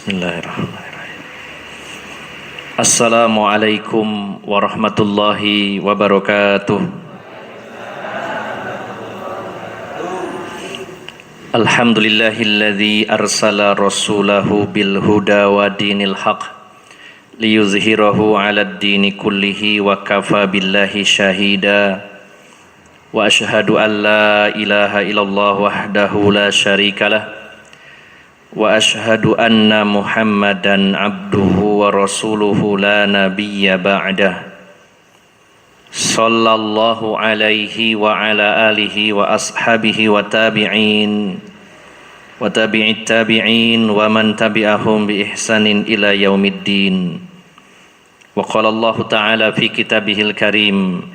Bismillahirrahmanirrahim. Assalamualaikum warahmatullahi wabarakatuh. Alhamdulillahilladzi arsala rasulahu bil huda wa dinil haq liyuzhirahu 'alad dini kullihi wa kafa billahi syahida. Wa asyhadu an la ilaha illallah wahdahu la syarikalah. Wa ashhadu anna Muhammadan abduhu wa rasuluhu la nabiyya ba'dah. Sallallahu alaihi wa ala alihi wa ashabihi wa tabi'in wa tabi'it tabi'in wa man tabi'ahum bi ihsanin ila yaumiddin. Wa qala Allah ta'ala fi kitabihil karim,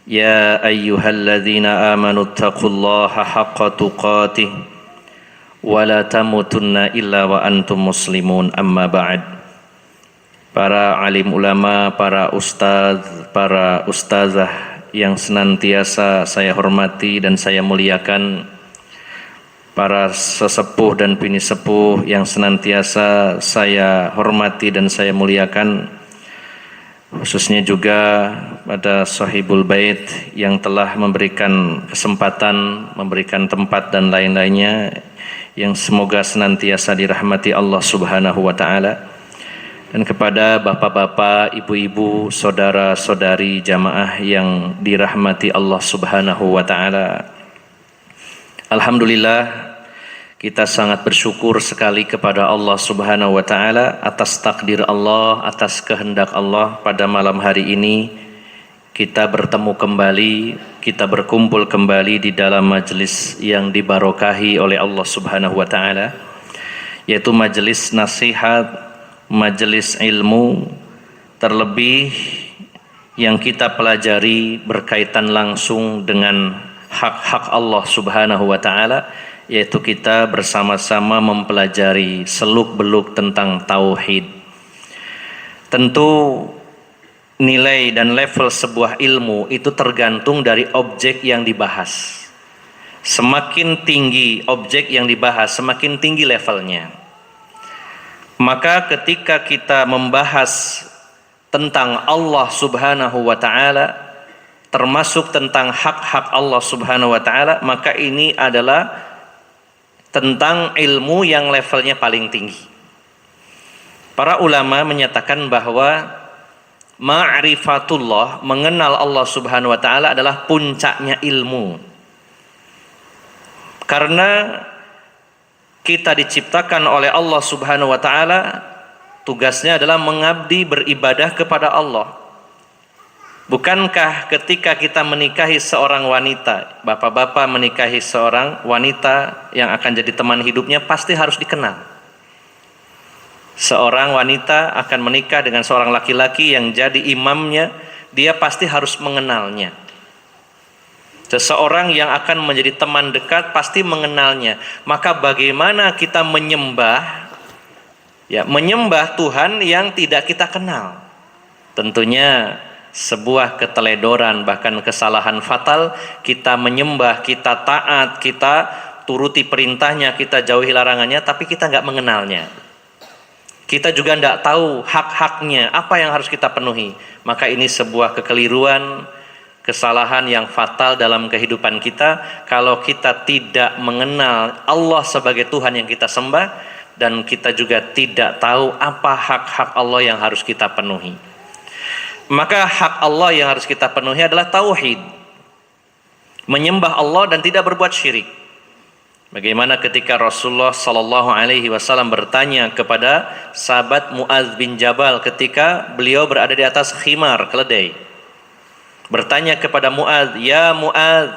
ya ayyuhalladzina amanu taqullaha haqqa tuqatih wala tamutunna illa wa antum muslimun, amma ba'd. Para alim ulama, para ustadz, para ustazah yang senantiasa saya hormati dan saya muliakan, para sesepuh dan bini sepuh yang senantiasa saya hormati dan saya muliakan, khususnya juga pada sahibul bait yang telah memberikan kesempatan, memberikan tempat dan lain-lainnya, yang semoga senantiasa dirahmati Allah Subhanahu wa ta'ala, dan kepada bapak-bapak, ibu-ibu, saudara-saudari jamaah yang dirahmati Allah Subhanahu wa ta'ala. Alhamdulillah, kita sangat bersyukur sekali kepada Allah Subhanahu wa ta'ala atas takdir Allah, atas kehendak Allah. Pada malam hari ini kita bertemu kembali, kita berkumpul kembali di dalam majelis yang dibarokahi oleh Allah Subhanahu wa ta'ala, yaitu majelis nasihat, majelis ilmu, terlebih yang kita pelajari berkaitan langsung dengan hak-hak Allah Subhanahu wa ta'ala, yaitu kita bersama-sama mempelajari seluk-beluk tentang tauhid. Tentu nilai dan level sebuah ilmu itu tergantung dari objek yang dibahas. Semakin tinggi objek yang dibahas, semakin tinggi levelnya. Maka ketika kita membahas tentang Allah Subhanahu wa ta'ala, termasuk tentang hak-hak Allah Subhanahu wa ta'ala, maka ini adalah tentang ilmu yang levelnya paling tinggi. Para ulama menyatakan bahwa ma'rifatullah, mengenal Allah Subhanahu wa ta'ala, adalah puncaknya ilmu. Karena kita diciptakan oleh Allah Subhanahu wa ta'ala, tugasnya adalah mengabdi, beribadah kepada Allah. Bukankah ketika kita menikahi seorang wanita, bapak-bapak menikahi seorang wanita yang akan jadi teman hidupnya, pasti harus dikenal. Seorang wanita akan menikah dengan seorang laki-laki yang jadi imamnya, dia pasti harus mengenalnya. Seseorang yang akan menjadi teman dekat pasti mengenalnya. Maka bagaimana kita menyembah Tuhan yang tidak kita kenal? Tentunya sebuah keteledoran, bahkan kesalahan fatal. Kita menyembah, kita taat, kita turuti perintahnya, kita jauhi larangannya, tapi kita nggak mengenalnya. Kita juga tidak tahu hak-haknya, apa yang harus kita penuhi. Maka ini sebuah kekeliruan, kesalahan yang fatal dalam kehidupan kita, kalau kita tidak mengenal Allah sebagai Tuhan yang kita sembah, dan kita juga tidak tahu apa hak-hak Allah yang harus kita penuhi. Maka hak Allah yang harus kita penuhi adalah tauhid, menyembah Allah dan tidak berbuat syirik. Bagaimana ketika Rasulullah sallallahu alaihi wasallam bertanya kepada sahabat Mu'adz bin Jabal ketika beliau berada di atas khimar, keledai. Bertanya kepada Mu'adz, "Ya Mu'adz,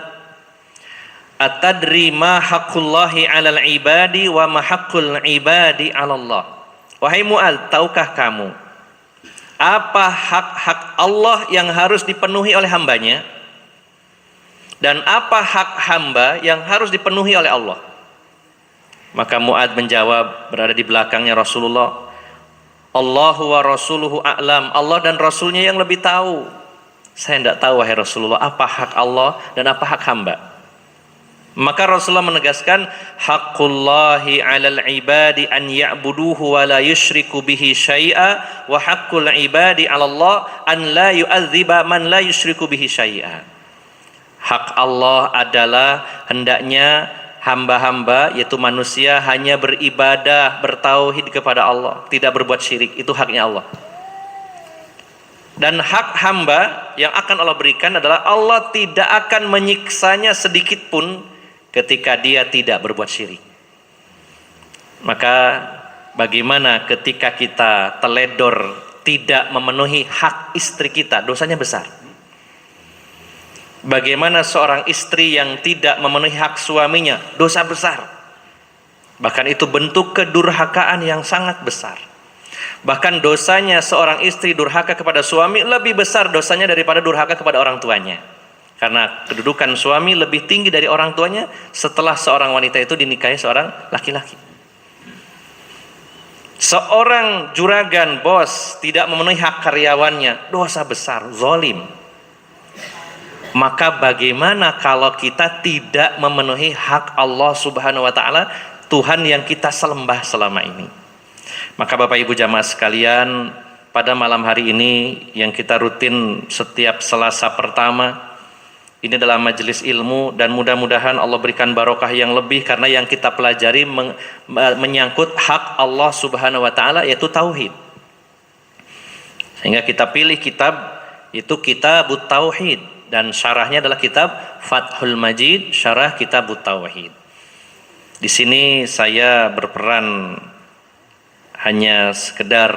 atadri ma haqqullahi 'alal ibadi wa ma haqqul ibadi 'ala Allah?" Wahai Mu'adz, tahukah kamu apa hak-hak Allah yang harus dipenuhi oleh hambanya? Dan apa hak hamba yang harus dipenuhi oleh Allah? Maka Mu'adz menjawab, berada di belakangnya Rasulullah, Allahu wa rasuluhu a'lam, Allah dan Rasulnya yang lebih tahu. Saya tidak tahu wahai Rasulullah apa hak Allah dan apa hak hamba. Maka Rasulullah menegaskan, haqqullahi 'alal ibadi an ya'buduhu wa la yusyriku bihi syai'a wa haqqul ibadi 'ala Allah an la yu'adziba man la yusyriku bihi syai'a. Hak Allah adalah hendaknya hamba-hamba yaitu manusia hanya beribadah, bertauhid kepada Allah, tidak berbuat syirik. Itu haknya Allah. Dan hak hamba yang akan Allah berikan adalah Allah tidak akan menyiksanya sedikit pun ketika dia tidak berbuat syirik. Maka bagaimana ketika kita teledor tidak memenuhi hak istri kita, dosanya besar. Bagaimana seorang istri yang tidak memenuhi hak suaminya, dosa besar. Bahkan itu bentuk kedurhakaan yang sangat besar. Bahkan dosanya seorang istri durhaka kepada suami lebih besar dosanya daripada durhaka kepada orang tuanya. Karena kedudukan suami lebih tinggi dari orang tuanya setelah seorang wanita itu dinikahi seorang laki-laki. Seorang juragan, bos tidak memenuhi hak karyawannya, dosa besar, zalim. Maka bagaimana kalau kita tidak memenuhi hak Allah Subhanahu wa taala, Tuhan yang kita sembah selama ini? Maka Bapak Ibu jamaah sekalian, pada malam hari ini yang kita rutin setiap Selasa pertama, ini adalah majelis ilmu dan mudah-mudahan Allah berikan barokah yang lebih karena yang kita pelajari menyangkut hak Allah Subhanahu wa taala yaitu tauhid. Sehingga kita pilih kitab itu Kitabut Tauhid dan syarahnya adalah kitab Fathul Majid, syarah Kitabut Tauhid. Di sini saya berperan hanya sekedar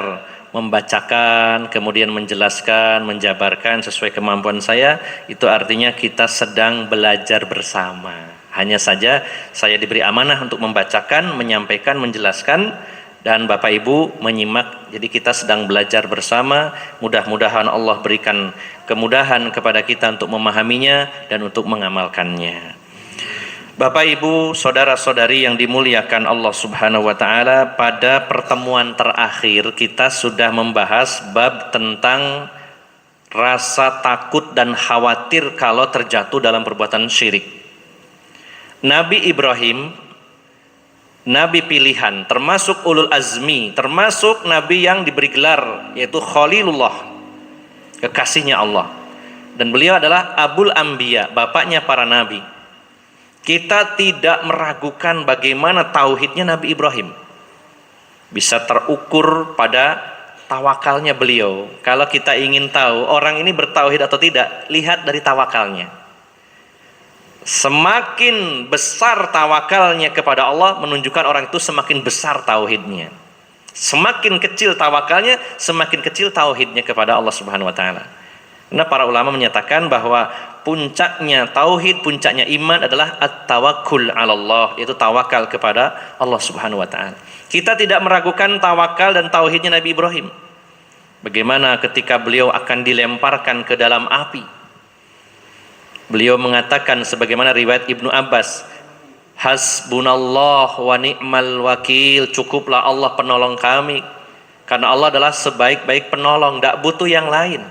membacakan, kemudian menjelaskan, menjabarkan sesuai kemampuan saya. Itu artinya kita sedang belajar bersama. Hanya saja saya diberi amanah untuk membacakan, menyampaikan, menjelaskan, dan Bapak Ibu menyimak. Jadi kita sedang belajar bersama. Mudah-mudahan Allah berikan kemudahan kepada kita untuk memahaminya dan untuk mengamalkannya. Bapak Ibu, saudara-saudari yang dimuliakan Allah Subhanahu wa taala, pada pertemuan terakhir kita sudah membahas bab tentang rasa takut dan khawatir kalau terjatuh dalam perbuatan syirik. Nabi Ibrahim, nabi pilihan, termasuk ulul azmi, termasuk nabi yang diberi gelar yaitu Khalilullah, kekasihnya Allah. Dan beliau adalah Abul Anbiya, bapaknya para nabi. Kita tidak meragukan bagaimana tauhidnya Nabi Ibrahim. Bisa terukur pada tawakalnya beliau. Kalau kita ingin tahu orang ini bertauhid atau tidak, lihat dari tawakalnya. Semakin besar tawakalnya kepada Allah, menunjukkan orang itu semakin besar tauhidnya. Semakin kecil tawakalnya, semakin kecil tauhidnya kepada Allah Subhanahu wa taala. Karena para ulama menyatakan bahwa puncaknya tauhid, puncaknya iman adalah at-tawakkul 'ala Allah, yaitu tawakal kepada Allah Subhanahu wa taala. Kita tidak meragukan tawakal dan tauhidnya Nabi Ibrahim. Bagaimana ketika beliau akan dilemparkan ke dalam api? Beliau mengatakan sebagaimana riwayat Ibnu Abbas, hasbunallah wa ni'mal wakil, cukuplah Allah penolong kami. Karena Allah adalah sebaik-baik penolong, tidak butuh yang lain.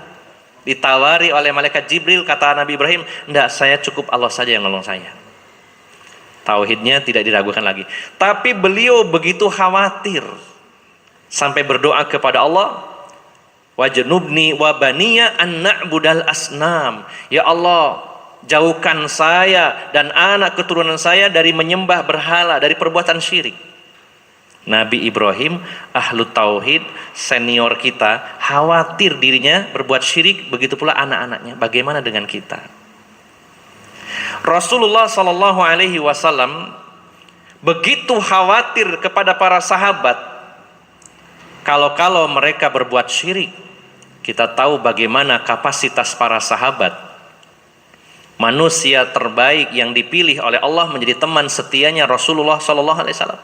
Ditawari oleh malaikat Jibril, kata Nabi Ibrahim, enggak, saya cukup Allah saja yang nolong saya. Tauhidnya tidak diragukan lagi. Tapi beliau begitu khawatir sampai berdoa kepada Allah, wajnubni wa baniya an na'budal asnam. Ya Allah, jauhkan saya dan anak keturunan saya dari menyembah berhala, dari perbuatan syirik. Nabi Ibrahim, ahlu tauhid, senior kita, khawatir dirinya berbuat syirik, begitu pula anak-anaknya. Bagaimana dengan kita? Rasulullah Sallallahu Alaihi Wasallam begitu khawatir kepada para sahabat. Kalau mereka berbuat syirik, kita tahu bagaimana kapasitas para sahabat. Manusia terbaik yang dipilih oleh Allah menjadi teman setianya Rasulullah Sallallahu Alaihi Wasallam.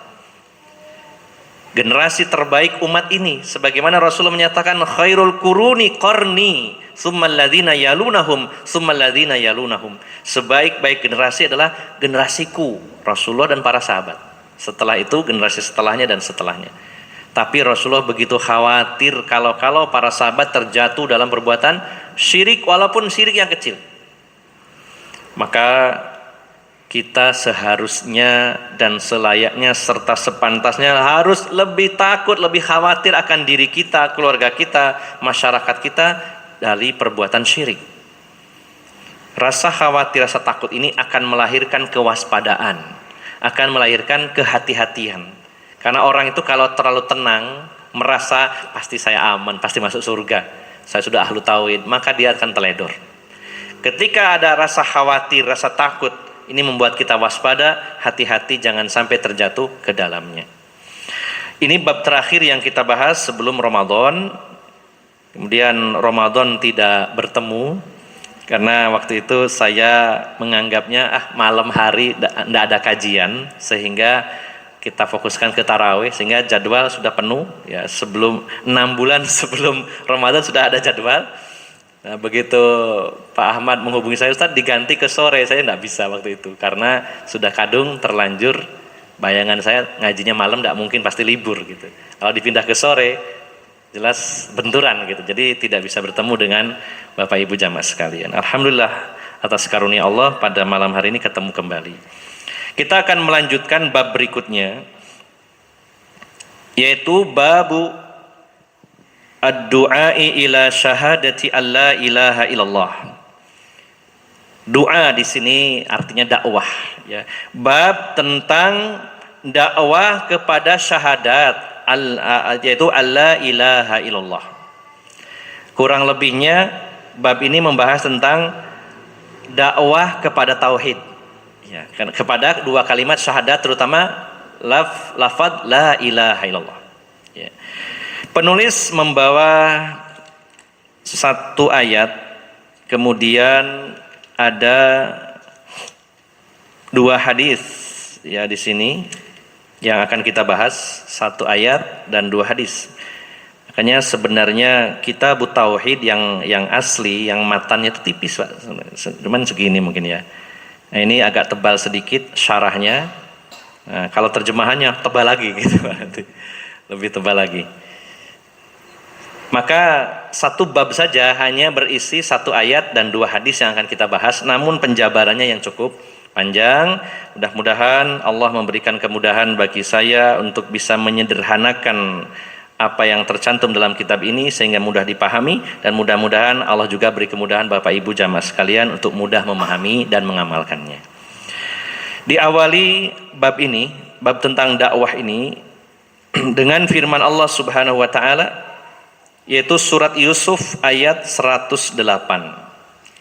Generasi terbaik umat ini, sebagaimana Rasulullah menyatakan khairul quruni qarni tsummal ladzina yalunahum tsummal ladzina yalunahum. Sebaik-baik generasi adalah generasiku, Rasulullah dan para sahabat. Setelah itu generasi setelahnya dan setelahnya. Tapi Rasulullah begitu khawatir kalau para sahabat terjatuh dalam perbuatan syirik, walaupun syirik yang kecil. Maka kita seharusnya dan selayaknya serta sepantasnya harus lebih takut, lebih khawatir akan diri kita, keluarga kita, masyarakat kita dari perbuatan syirik. Rasa khawatir, rasa takut ini akan melahirkan kewaspadaan, akan melahirkan kehati-hatian. Karena orang itu kalau terlalu tenang, merasa pasti saya aman, pasti masuk surga, saya sudah ahlu tauhid, maka dia akan teledor. Ketika ada rasa khawatir, rasa takut, ini membuat kita waspada, hati-hati jangan sampai terjatuh ke dalamnya. Ini bab terakhir yang kita bahas sebelum Ramadan. Kemudian Ramadan tidak bertemu karena waktu itu saya menganggapnya malam hari tidak ada kajian, sehingga kita fokuskan ke tarawih, sehingga jadwal sudah penuh ya, sebelum 6 bulan sebelum Ramadan sudah ada jadwal. Nah, begitu Pak Ahmad menghubungi saya, Ustaz diganti ke sore, saya tidak bisa waktu itu karena sudah kadung terlanjur. Bayangan saya ngajinya malam tidak mungkin, pasti libur gitu. Kalau dipindah ke sore jelas benturan gitu, jadi tidak bisa bertemu dengan Bapak Ibu jamaah sekalian. Alhamdulillah atas karunia Allah pada malam hari ini ketemu kembali. Kita akan melanjutkan bab berikutnya, yaitu babu ad-du'ai ila syahadati alla ilaha illallah. Doa di sini artinya dakwah ya. Bab tentang dakwah kepada syahadat yaitu alla ilaha illallah. Kurang lebihnya bab ini membahas tentang dakwah kepada tauhid ya, kepada dua kalimat syahadat, terutama lafaz la ilaha illallah ya. Penulis membawa satu ayat, kemudian ada dua hadis ya di sini yang akan kita bahas, satu ayat dan dua hadis. Makanya sebenarnya kitab tauhid yang asli, yang matannya itu tipis Pak, cuman segini mungkin ya. Nah, ini agak tebal sedikit syarahnya. Nah, kalau terjemahannya tebal lagi gitu Pak, lebih tebal lagi. Maka satu bab saja hanya berisi satu ayat dan dua hadis yang akan kita bahas, namun penjabarannya yang cukup panjang. Mudah-mudahan Allah memberikan kemudahan bagi saya untuk bisa menyederhanakan apa yang tercantum dalam kitab ini sehingga mudah dipahami, dan mudah-mudahan Allah juga beri kemudahan Bapak Ibu jamaah sekalian untuk mudah memahami dan mengamalkannya. Diawali bab ini, bab tentang dakwah ini dengan firman Allah Subhanahu wa taala, yaitu surat Yusuf ayat 108.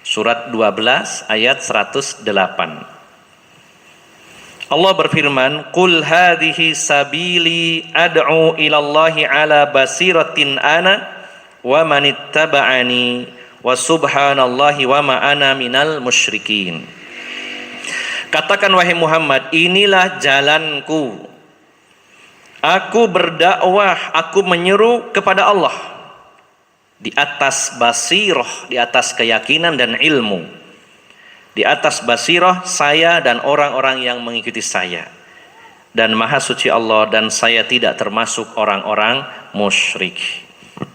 Surat 12 ayat 108. Allah berfirman, "Qul hadhihi sabili ad'u ila Allahi ala basiratin ana wa manittaba'ani wa subhanallahi wa ma ana minal musyrikin." Katakan wahai Muhammad, inilah jalanku. Aku berdakwah, aku menyeru kepada Allah di atas basirah, di atas keyakinan dan ilmu. Di atas basirah saya dan orang-orang yang mengikuti saya. Dan maha suci Allah, dan saya tidak termasuk orang-orang musyrik.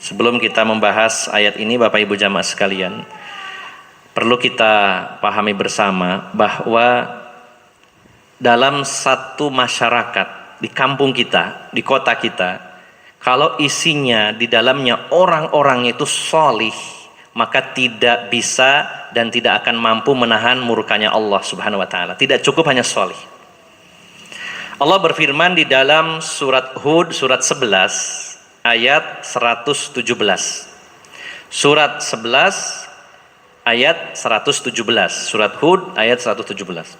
Sebelum kita membahas ayat ini Bapak Ibu jamaah sekalian, perlu kita pahami bersama bahwa dalam satu masyarakat, di kampung kita, di kota kita, kalau isinya di dalamnya orang-orang itu solih, maka tidak bisa dan tidak akan mampu menahan murkanya Allah Subhanahu wa taala. Tidak cukup hanya solih. Allah berfirman di dalam surat Hud surat 11 ayat 117. Surat 11 ayat 117. Surat Hud ayat 117.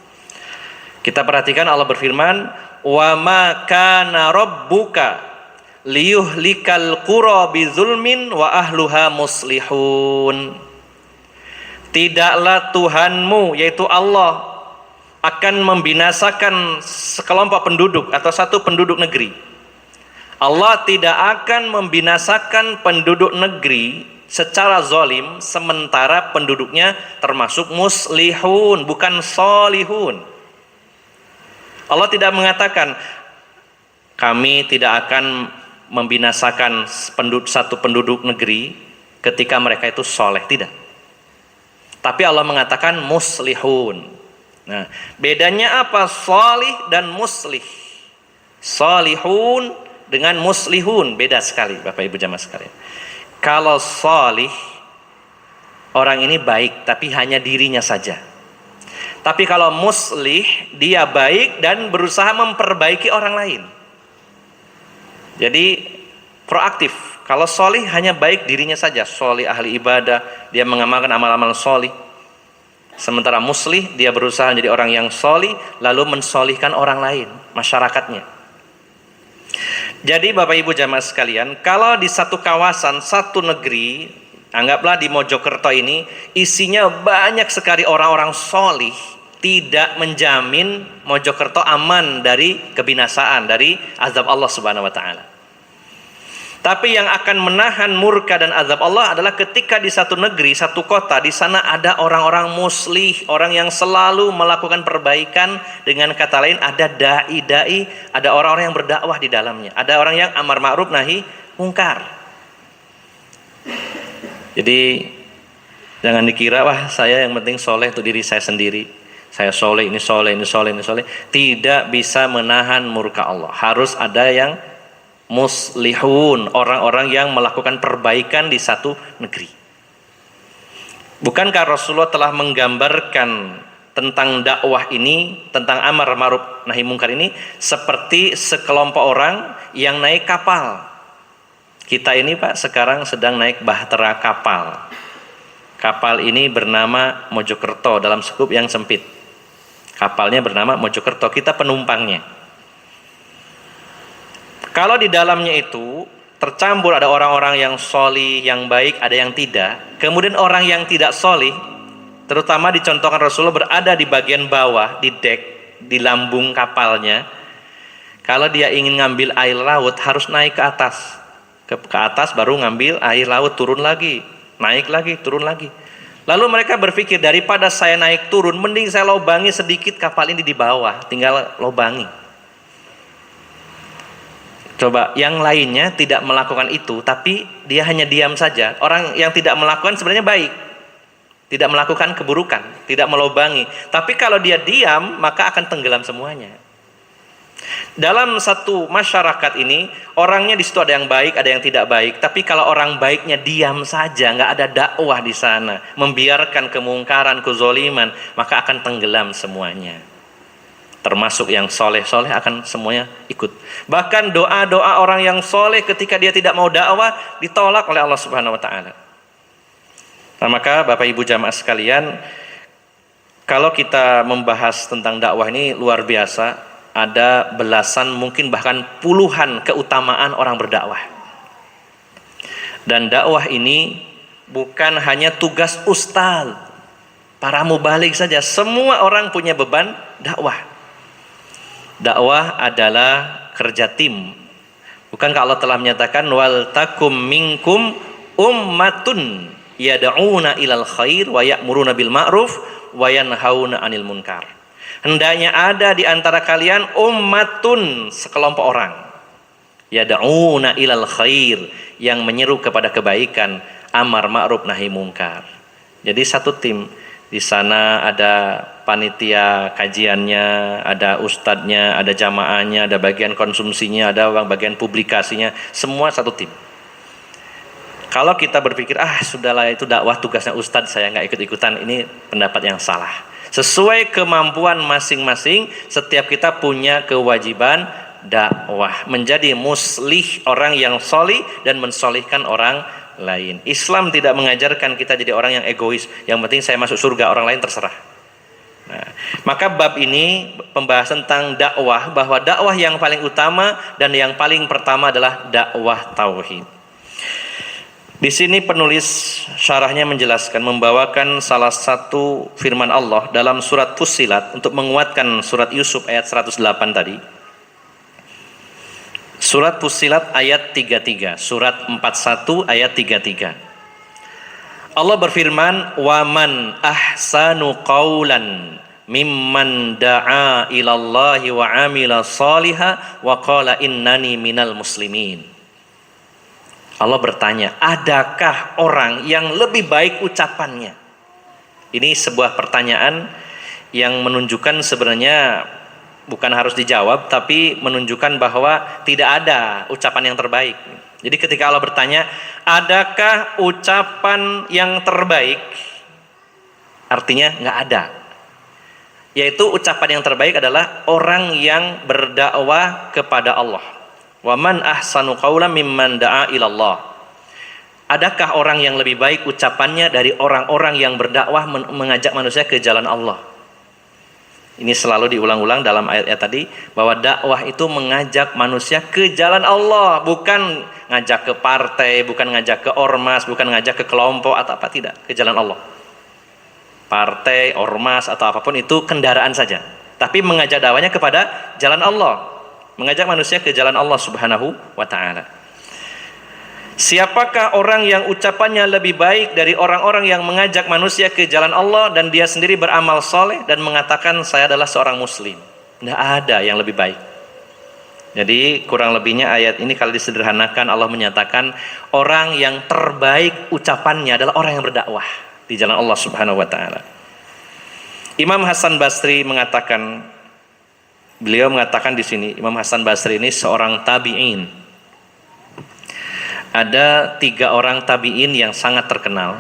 Kita perhatikan Allah berfirman, "Wa ma kana rabbuka liyuhlikal qura bizulmin wa ahluha muslihun." Tidaklah Tuhanmu, yaitu Allah, akan membinasakan sekelompok penduduk atau satu penduduk negeri. Allah tidak akan membinasakan penduduk negeri secara zalim sementara penduduknya termasuk muslihun, bukan solihun. Allah tidak mengatakan kami tidak akan membinasakan satu penduduk negeri ketika mereka itu soleh, tidak. Tapi Allah mengatakan muslihun, Nah, bedanya apa? Salih dan muslih. Salihun dengan muslihun beda sekali, Bapak Ibu jamaah sekalian. Kalau salih, orang ini baik tapi hanya dirinya saja. Tapi kalau muslih, dia baik dan berusaha memperbaiki orang lain. Jadi proaktif. Kalau solih hanya baik dirinya saja, solih ahli ibadah, dia mengamalkan amal-amal solih. Sementara muslih, dia berusaha menjadi orang yang solih, lalu mensolihkan orang lain, masyarakatnya. Jadi Bapak Ibu jamaah sekalian, kalau di satu kawasan, satu negeri, anggaplah di Mojokerto ini, isinya banyak sekali orang-orang solih, tidak menjamin Mojokerto aman dari kebinasaan, dari azab Allah Subhanahu wa Ta'ala. Tapi yang akan menahan murka dan azab Allah adalah ketika di satu negeri, satu kota, di sana ada orang-orang muslih, orang yang selalu melakukan perbaikan. Dengan kata lain, ada dai-dai, ada orang-orang yang berdakwah di dalamnya, ada orang yang amar ma'ruf nahi mungkar. Jadi jangan dikira, wah saya yang penting soleh untuk diri saya sendiri, saya soleh, ini soleh, ini soleh, ini soleh. Tidak bisa menahan murka Allah. Harus ada yang muslihun, orang-orang yang melakukan perbaikan di satu negeri. Bukankah Rasulullah telah menggambarkan tentang dakwah ini, tentang amar ma'ruf nahi mungkar ini seperti sekelompok orang yang naik kapal. Kita ini Pak sekarang sedang naik bahtera kapal. Kapal ini bernama Mojokerto dalam skup yang sempit. Kapalnya bernama Mojokerto, kita penumpangnya. Kalau di dalamnya itu tercampur ada orang-orang yang solih, yang baik, ada yang tidak. Kemudian orang yang tidak solih, terutama dicontohkan Rasulullah berada di bagian bawah, di dek, di lambung kapalnya. Kalau dia ingin ngambil air laut harus naik ke atas. Ke atas baru ngambil air laut, turun lagi, naik lagi, turun lagi. Lalu mereka berpikir, daripada saya naik turun, mending saya lobangi sedikit kapal ini di bawah, tinggal lobangi. Coba yang lainnya tidak melakukan itu, tapi dia hanya diam saja. Orang yang tidak melakukan sebenarnya baik, tidak melakukan keburukan, tidak melobangi. Tapi kalau dia diam, maka akan tenggelam semuanya. Dalam satu masyarakat ini, orangnya di situ ada yang baik, ada yang tidak baik. Tapi kalau orang baiknya diam saja, nggak ada dakwah di sana, membiarkan kemungkaran, kezoliman, maka akan tenggelam semuanya. Termasuk yang soleh-soleh akan semuanya ikut. Bahkan doa-doa orang yang soleh ketika dia tidak mau dakwah ditolak oleh Allah Subhanahu Wa Taala. Nah, maka Bapak Ibu jamaah sekalian, kalau kita membahas tentang dakwah ini luar biasa. Ada belasan, mungkin bahkan puluhan keutamaan orang berdakwah. Dan dakwah ini bukan hanya tugas ustaz, para mubalik saja. Semua orang punya beban dakwah. Dakwah adalah kerja tim. Bukankah Allah telah menyatakan wal takum minkum ummatun yad'una ilal khair wa ya'muruna bil ma'ruf wa yanhauna 'anil munkar. Hendaknya ada di antara kalian ummatun, sekelompok orang, yad'una ilal khair, yang menyeru kepada kebaikan, amar ma'ruf nahi mungkar. Jadi satu tim. Di sana ada panitia kajiannya, ada ustadznya, ada jamaahnya, ada bagian konsumsinya, ada bagian publikasinya, semua satu tim. Kalau kita berpikir, sudahlah itu dakwah tugasnya ustadz, saya nggak ikut-ikutan, ini pendapat yang salah. Sesuai kemampuan masing-masing, setiap kita punya kewajiban dakwah, menjadi muslih, orang yang solih dan mensolihkan orang lain. Islam tidak mengajarkan kita jadi orang yang egois, yang penting saya masuk surga, orang lain terserah. Nah, maka bab ini pembahasan tentang dakwah, bahwa dakwah yang paling utama dan yang paling pertama adalah dakwah tauhid. Di sini penulis syarahnya menjelaskan, membawakan salah satu firman Allah dalam surat Fussilat untuk menguatkan surat Yusuf ayat 108 tadi. Surat Fussilat ayat 33, surat 41 ayat 33. Allah berfirman, "Waman ahsanu qaulan mimman da'a ilallahi wa amila shaliha wa qala innani minal muslimin." Allah bertanya, adakah orang yang lebih baik ucapannya? Ini sebuah pertanyaan yang menunjukkan sebenarnya bukan harus dijawab, tapi menunjukkan bahwa tidak ada ucapan yang terbaik. Jadi ketika Allah bertanya, adakah ucapan yang terbaik? Artinya nggak ada. Yaitu ucapan yang terbaik adalah orang yang berdakwah kepada Allah. Wa man ahsanu qawlan mimman da'a ilallah. Adakah orang yang lebih baik ucapannya dari orang-orang yang berdakwah mengajak manusia ke jalan Allah? Ini selalu diulang-ulang dalam ayat-ayat tadi, bahwa dakwah itu mengajak manusia ke jalan Allah, bukan ngajak ke partai, bukan ngajak ke ormas, bukan ngajak ke kelompok atau apa, tidak, ke jalan Allah. Partai, ormas atau apapun itu kendaraan saja, tapi mengajak dakwahnya kepada jalan Allah, mengajak manusia ke jalan Allah Subhanahu wa ta'ala. Siapakah orang yang ucapannya lebih baik dari orang-orang yang mengajak manusia ke jalan Allah dan dia sendiri beramal soleh dan mengatakan saya adalah seorang muslim? Tidak ada yang lebih baik. Jadi kurang lebihnya ayat ini kalau disederhanakan, Allah menyatakan orang yang terbaik ucapannya adalah orang yang berdakwah di jalan Allah Subhanahu wa ta'ala. Imam Hasan Basri mengatakan, beliau mengatakan di sini, Imam Hasan Basri ini seorang tabi'in. Ada 3 orang tabi'in yang sangat terkenal,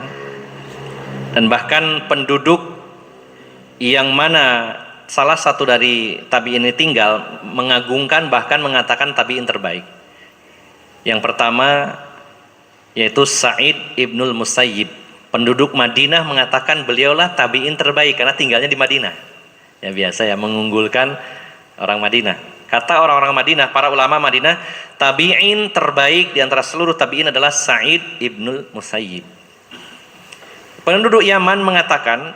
dan bahkan penduduk yang mana salah satu dari tabi'in ini tinggal mengagungkan, bahkan mengatakan tabi'in terbaik. Yang pertama yaitu Sa'id ibnul Musayyib. Penduduk Madinah mengatakan beliaulah tabi'in terbaik karena tinggalnya di Madinah. Ya biasa ya, mengunggulkan orang Madinah. Kata orang-orang Madinah, para ulama Madinah, tabi'in terbaik di antara seluruh tabi'in adalah Sa'id ibnul Musayyib. Penduduk Yaman mengatakan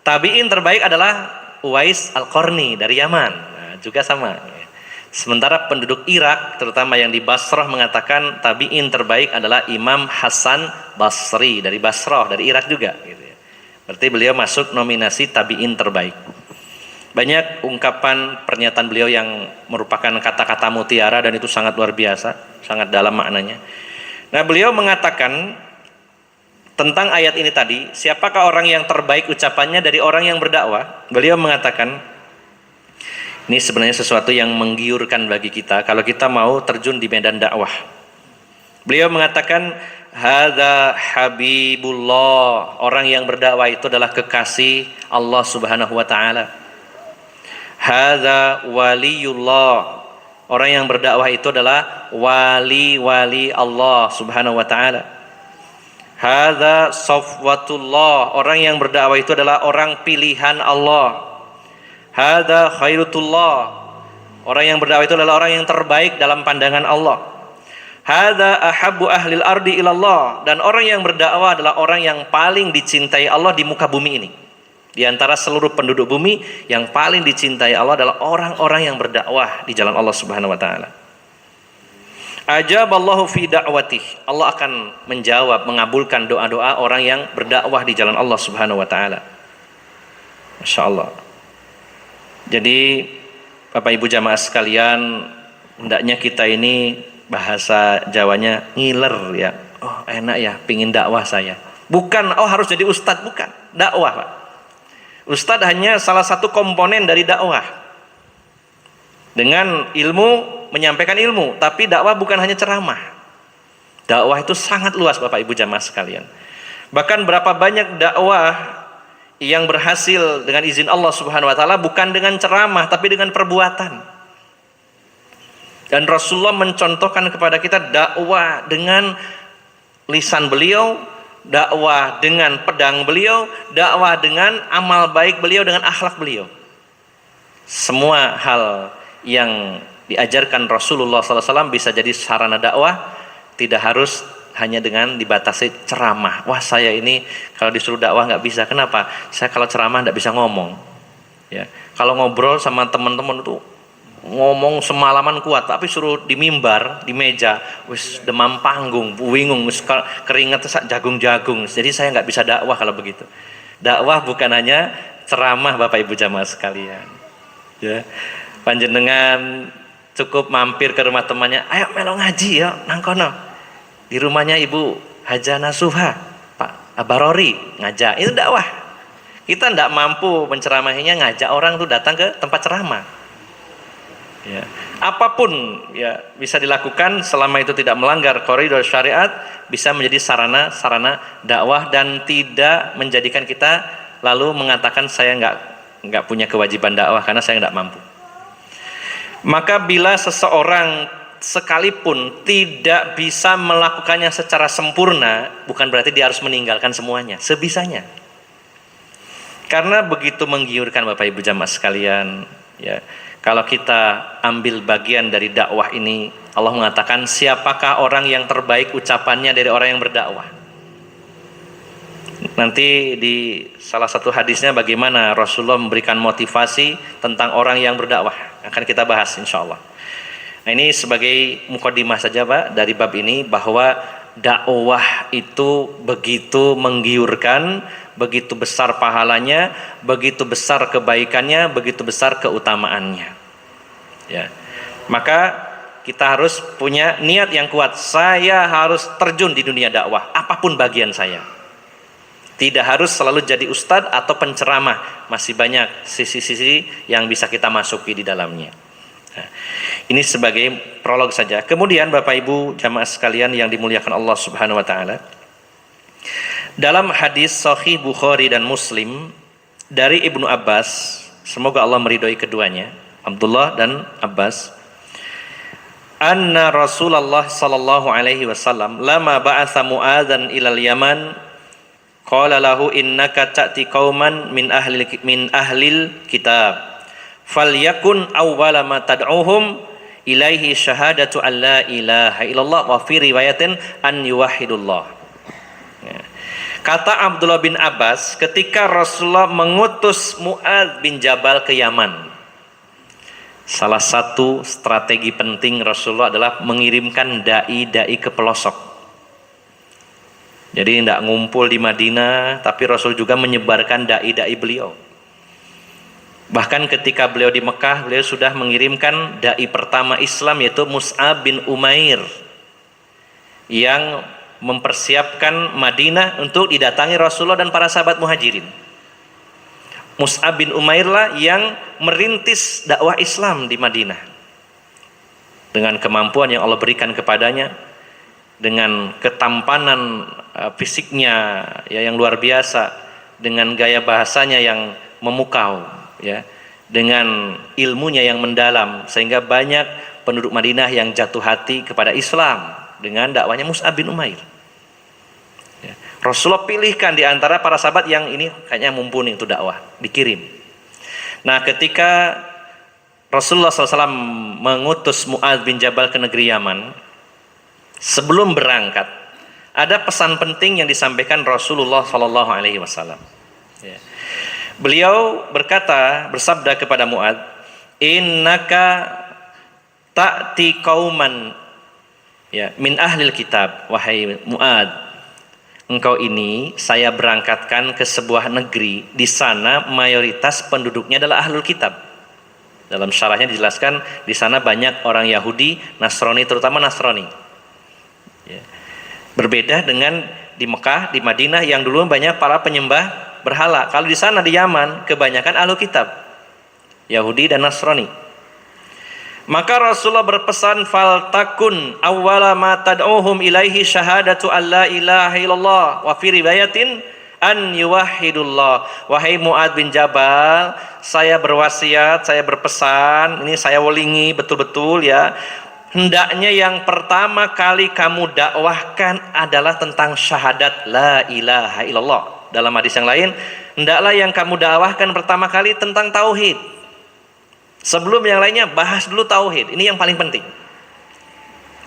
tabi'in terbaik adalah Uwais Al-Qarni dari Yaman. Nah, juga sama. Sementara penduduk Irak, terutama yang di Basrah, mengatakan tabi'in terbaik adalah Imam Hasan Basri dari Basrah, dari Irak juga. Berarti beliau masuk nominasi tabi'in terbaik. Banyak ungkapan pernyataan beliau yang merupakan kata-kata mutiara dan itu sangat luar biasa, sangat dalam maknanya. Nah, beliau mengatakan tentang ayat ini tadi, siapakah orang yang terbaik ucapannya dari orang yang berdakwah? Beliau mengatakan, ini sebenarnya sesuatu yang menggiurkan bagi kita kalau kita mau terjun di medan dakwah. Beliau mengatakan, hadza habibullah, orang yang berdakwah itu adalah kekasih Allah Subhanahu wa ta'ala. Hadza waliyullah, orang yang berdakwah itu adalah wali-wali Allah Subhanahu wa ta'ala. Hadza safwatullah, orang yang berdakwah itu adalah orang pilihan Allah. Hadza khairutullah, orang yang berdakwah itu adalah orang yang terbaik dalam pandangan Allah. Hadza ahabbu ahlil ardi ilallah, dan orang yang berdakwah adalah orang yang paling dicintai Allah di muka bumi ini. Di antara seluruh penduduk bumi, yang paling dicintai Allah adalah orang-orang yang berdakwah di jalan Allah Subhanahu wa ta'ala. Ajaballahu fi da'watih, Allah akan menjawab, mengabulkan doa-doa orang yang berdakwah di jalan Allah Subhanahu wa ta'ala. Masya Allah. Jadi Bapak Ibu jamaah sekalian, hendaknya kita ini bahasa Jawanya ngiler ya. Oh enak ya, pingin dakwah saya. Bukan, oh harus jadi ustadz, bukan. Dakwah Pak. Ustadz hanya salah satu komponen dari dakwah. Dengan ilmu, menyampaikan ilmu, tapi dakwah bukan hanya ceramah. Dakwah itu sangat luas Bapak Ibu jamaah sekalian. Bahkan berapa banyak dakwah yang berhasil dengan izin Allah Subhanahu wa ta'ala bukan dengan ceramah tapi dengan perbuatan. Dan Rasulullah mencontohkan kepada kita dakwah dengan lisan beliau, dakwah dengan pedang beliau, dakwah dengan amal baik beliau, dengan akhlak beliau. Semua hal yang diajarkan Rasulullah SAW bisa jadi sarana dakwah, tidak harus hanya dengan dibatasi ceramah. Wah saya ini kalau disuruh dakwah nggak bisa. Kenapa? Saya kalau ceramah nggak bisa ngomong. Ya, kalau ngobrol sama teman-teman itu ngomong semalaman kuat, tapi suruh di mimbar, di meja, wis demam panggung, bingung, keringat jagung-jagung. Jadi saya nggak bisa dakwah kalau begitu. Dakwah bukan hanya ceramah Bapak Ibu jamaah sekalian. Ya, panjenengan cukup mampir ke rumah temannya, ayo melo ngaji ya, nangkono. Di rumahnya Ibu Hajah Nasuha, Pak Abarori ngajak, itu dakwah. Kita tidak mampu menceramahinya, ngajak orang tuh datang ke tempat ceramah. Ya. Apapun ya bisa dilakukan selama itu tidak melanggar koridor syariat, bisa menjadi sarana dakwah dan tidak menjadikan kita lalu mengatakan saya nggak punya kewajiban dakwah karena saya nggak mampu. Maka bila seseorang sekalipun tidak bisa melakukannya secara sempurna, bukan berarti dia harus meninggalkan semuanya, sebisanya. Karena begitu menggiurkan Bapak Ibu jamaah sekalian, ya. Kalau kita ambil bagian dari dakwah ini, Allah mengatakan siapakah orang yang terbaik ucapannya dari orang yang berdakwah. Nanti di salah satu hadisnya bagaimana Rasulullah memberikan motivasi tentang orang yang berdakwah. Akan kita bahas insya Allah. Nah, ini sebagai mukadimah saja Pak dari bab ini, bahwa dakwah itu begitu menggiurkan, begitu besar pahalanya, begitu besar kebaikannya, begitu besar keutamaannya. Ya. Maka kita harus punya niat yang kuat. Saya harus terjun di dunia dakwah, apapun bagian saya. Tidak harus selalu jadi ustadz atau penceramah. Masih banyak sisi-sisi yang bisa kita masuki di dalamnya. Nah, ini sebagai prolog saja. Kemudian Bapak Ibu jamaah sekalian yang dimuliakan Allah Subhanahu wa taala, dalam hadis Sahih Bukhari dan Muslim dari Ibnu Abbas, semoga Allah meridhoi keduanya, Abdullah dan Abbas, anna Rasulullah sallallahu alaihi wasallam lama ba'atha Mu'adzan ilal Yaman qala lahu innaka ta'ti qauman min ahlil kitab falyakun awwala ma tad'uhum ilaihi syahadatu an la ilaha illallah wa fi riwayatin an yuwahhidullah. Kata Abdullah bin Abbas, ketika Rasulullah mengutus Mu'adz bin Jabal ke Yaman, salah satu strategi penting Rasulullah adalah mengirimkan dai-dai ke pelosok. Jadi tidak ngumpul di Madinah, tapi Rasul juga menyebarkan dai-dai beliau. Bahkan ketika beliau di Mekah, beliau sudah mengirimkan dai pertama Islam, yaitu Mus'ab bin Umair, yang mempersiapkan Madinah untuk didatangi Rasulullah dan para sahabat muhajirin. Mus'ab bin Umair lah yang merintis dakwah Islam di Madinah. Dengan kemampuan yang Allah berikan kepadanya, dengan ketampanan fisiknya ya yang luar biasa, dengan gaya bahasanya yang memukau, ya, dengan ilmunya yang mendalam, sehingga banyak penduduk Madinah yang jatuh hati kepada Islam dengan dakwanya Mus'ab bin Umair. Ya. Rasulullah pilihkan di antara para sahabat yang ini kayaknya mumpuni untuk dakwah, dikirim. Nah, ketika Rasulullah SAW mengutus Mu'adz bin Jabal ke negeri Yaman, sebelum berangkat ada pesan penting yang disampaikan Rasulullah SAW. Ya. Beliau bersabda kepada Mu'adz, innaka ta'ti qauman ya min ahlil kitab, wahai Mu'adz, engkau ini saya berangkatkan ke sebuah negeri, di sana mayoritas penduduknya adalah ahlul kitab. Dalam syarahnya dijelaskan di sana banyak orang Yahudi, Nasrani, terutama Nasrani. Ya. Berbeda dengan di Mekah, di Madinah yang dulu banyak para penyembah berhala. Kalau di sana di Yaman kebanyakan ahlul kitab, Yahudi dan Nasrani. Maka Rasulullah berpesan, faltakun awwala ma tad'uhum ilaihi syahadatu alla ilaha illallah wa fi riwayatin an yuwahhidullah. Wahai Mu'adz bin Jabal, saya berwasiat, saya berpesan, ini saya welingi betul-betul ya, hendaknya yang pertama kali kamu dakwahkan adalah tentang syahadat la ilaha illallah. Dalam hadis yang lain, hendaklah yang kamu dakwahkan pertama kali tentang tauhid. Sebelum yang lainnya, bahas dulu tauhid. Ini yang paling penting.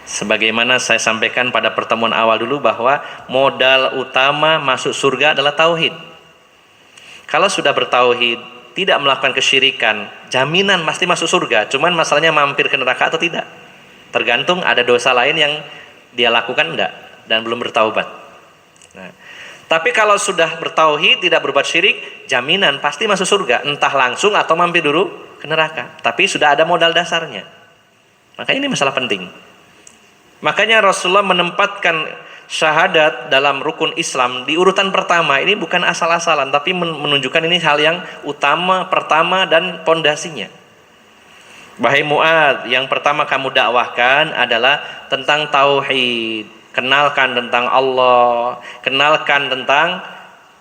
Sebagaimana saya sampaikan pada pertemuan awal dulu, bahwa modal utama masuk surga adalah tauhid. Kalau sudah bertauhid, tidak melakukan kesyirikan, jaminan pasti masuk surga. Cuman masalahnya mampir ke neraka atau tidak. Tergantung ada dosa lain yang dia lakukan enggak dan belum bertaubat. Nah, tapi kalau sudah bertauhid, tidak berbuat syirik, jaminan pasti masuk surga, entah langsung atau mampir dulu ke neraka. Tapi sudah ada modal dasarnya. Maka ini masalah penting. Makanya Rasulullah menempatkan syahadat dalam rukun Islam di urutan pertama ini bukan asal-asalan, tapi menunjukkan ini hal yang utama, pertama dan pondasinya. Wahai Mu'adz, yang pertama kamu dakwahkan adalah tentang tauhid. Kenalkan tentang Allah, kenalkan tentang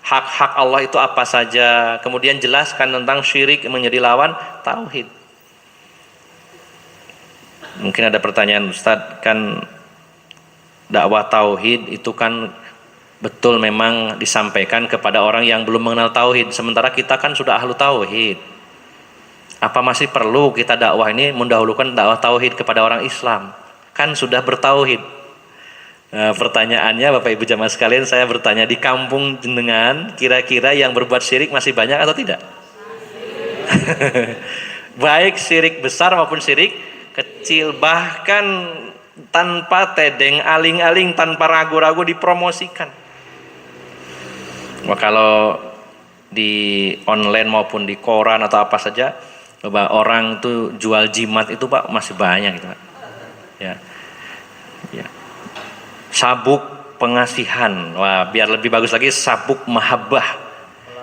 hak-hak Allah itu apa saja, kemudian jelaskan tentang syirik menjadi lawan tauhid. Mungkin ada pertanyaan, Ustadz, kan dakwah tauhid itu kan betul memang disampaikan kepada orang yang belum mengenal tauhid, sementara kita kan sudah ahlu tauhid. Apa masih perlu kita dakwah ini mendahulukan dakwah tauhid kepada orang Islam? Kan sudah bertauhid. Nah, pertanyaannya Bapak Ibu jamaah sekalian, saya bertanya, di kampung jenengan kira-kira yang berbuat syirik masih banyak atau tidak? Baik syirik besar maupun syirik kecil, bahkan tanpa tedeng, aling-aling, tanpa ragu-ragu dipromosikan. Wah, kalau di online maupun di koran atau apa saja, coba orang tuh jual jimat itu Pak masih banyak gitu Pak. Ya. Ya. Sabuk pengasihan, wah biar lebih bagus lagi sabuk mahabbah,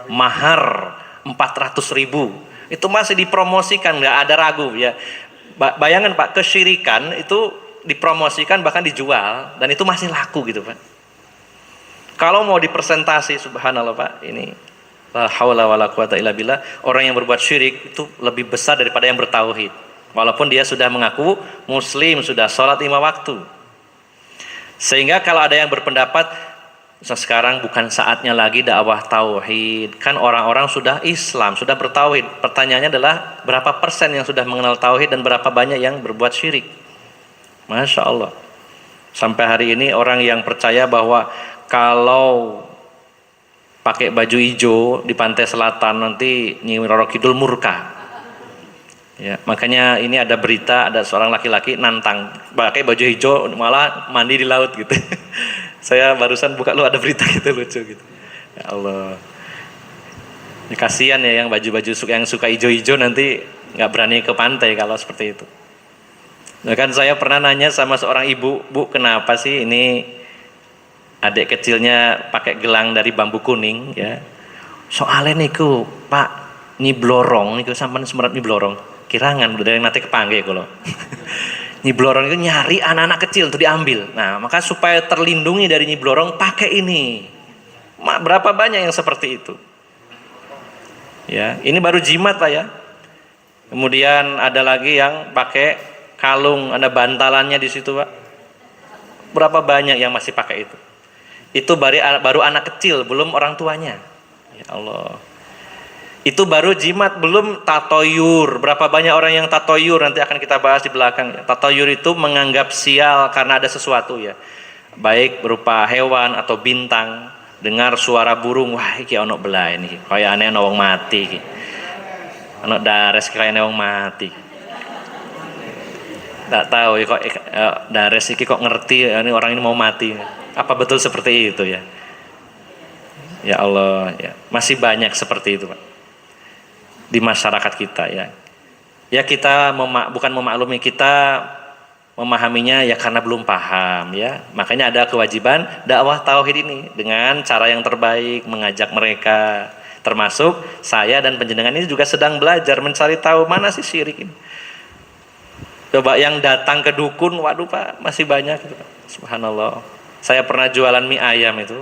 mahar 400.000, itu masih dipromosikan, nggak ada ragu ya. Bayangkan Pak, kesyirikan itu dipromosikan bahkan dijual dan itu masih laku gitu Pak. Kalau mau dipresentasi, subhanallah Pak, ini la haula wala quwata illa billah, orang yang berbuat syirik itu lebih besar daripada yang bertauhid, walaupun dia sudah mengaku muslim, sudah sholat 5 waktu. Sehingga kalau ada yang berpendapat sekarang bukan saatnya lagi dakwah tauhid, kan orang-orang sudah Islam, sudah bertauhid, pertanyaannya adalah berapa persen yang sudah mengenal tauhid dan berapa banyak yang berbuat syirik. Masya Allah, sampai hari ini orang yang percaya bahwa kalau pakai baju hijau di pantai selatan nanti Nyi Roro Kidul murka. Ya, makanya ini ada berita, ada seorang laki-laki nantang pakai baju hijau malah mandi di laut gitu. Saya barusan buka, lu ada berita gitu lucu gitu. Ya Allah. Ya, kasihan ya yang baju-baju yang suka hijau-hijau nanti nggak berani ke pantai kalau seperti itu. Nah, kan saya pernah nanya sama seorang ibu, Bu, kenapa sih ini adik kecilnya pakai gelang dari bambu kuning ya. Soalnya niku Pak Nyiblorong niku sampean semerat Nyiblorong. Kirangan udah yang nanti kepanggil kalau. Nyiblorong itu nyari anak-anak kecil untuk diambil. Nah, maka supaya terlindungi dari Nyiblorong pakai ini. Berapa banyak yang seperti itu? Ya, ini baru jimat Pak ya. Kemudian ada lagi yang pakai kalung, ada bantalannya di situ Pak. Berapa banyak yang masih pakai itu? Itu baru anak kecil, belum orang tuanya. Ya Allah. Itu baru jimat, belum tatoyur. Berapa banyak orang yang tatoyur, nanti akan kita bahas di belakang. Tatoyur itu menganggap sial karena ada sesuatu ya. Baik berupa hewan atau bintang. Dengar suara burung, wah iki ono belah ini. Kayak aneh ono wong mati iki. Ono dares kayak wong mati. Tak tahu ya kok dares iki kok ngerti ini orang ini mau mati. Apa betul seperti itu ya? Ya Allah, ya. Masih banyak seperti itu Pak di masyarakat kita ya. Ya kita bukan memaklumi, kita memahaminya ya karena belum paham ya. Makanya ada kewajiban dakwah tauhid ini dengan cara yang terbaik, mengajak mereka. Termasuk saya dan panjenengan ini juga sedang belajar mencari tahu mana sih syirik ini. Coba yang datang ke dukun, waduh Pak masih banyak gitu Pak. Subhanallah. Saya pernah jualan mie ayam itu,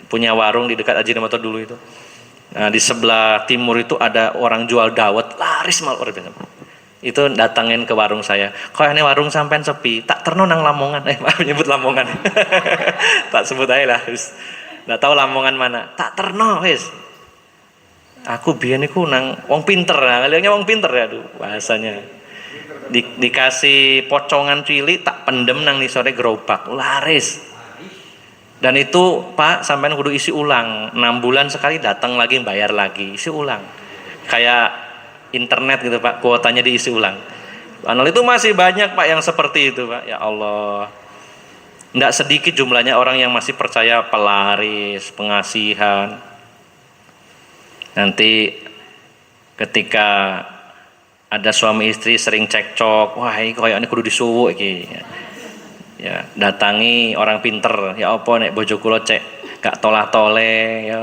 punya warung di dekat Ajinomoto dulu itu. Nah, di sebelah timur itu ada orang jual dawet, laris malah luar biasa. Itu datangin ke warung saya. Kok ini warung sampean sepi? Tak terno nang Lamongan. Maaf nyebut Lamongan. Tak sebut aja lah. Nggak tahu Lamongan mana. Tak terno wis. Aku biyen niku nang wong pinter. Nah, kaliannya wong pinter ya, aduh bahasanya. Dikasih pocongan cilik tak pendem nang nisore gerobak laris. Dan itu Pak sampean kudu isi ulang 6 bulan sekali, datang lagi bayar lagi, isi ulang kayak internet gitu Pak, kuotanya diisi ulang. Anal itu masih banyak Pak yang seperti itu Pak. Ya Allah, tidak sedikit jumlahnya orang yang masih percaya pelaris, pengasihan. Nanti ketika ada suami istri sering cekcok, wah ini kayaknya kudu disuwuk iki. Ya, datangi orang pinter, ya apa nek bojo kula cek gak tolah-tole ya.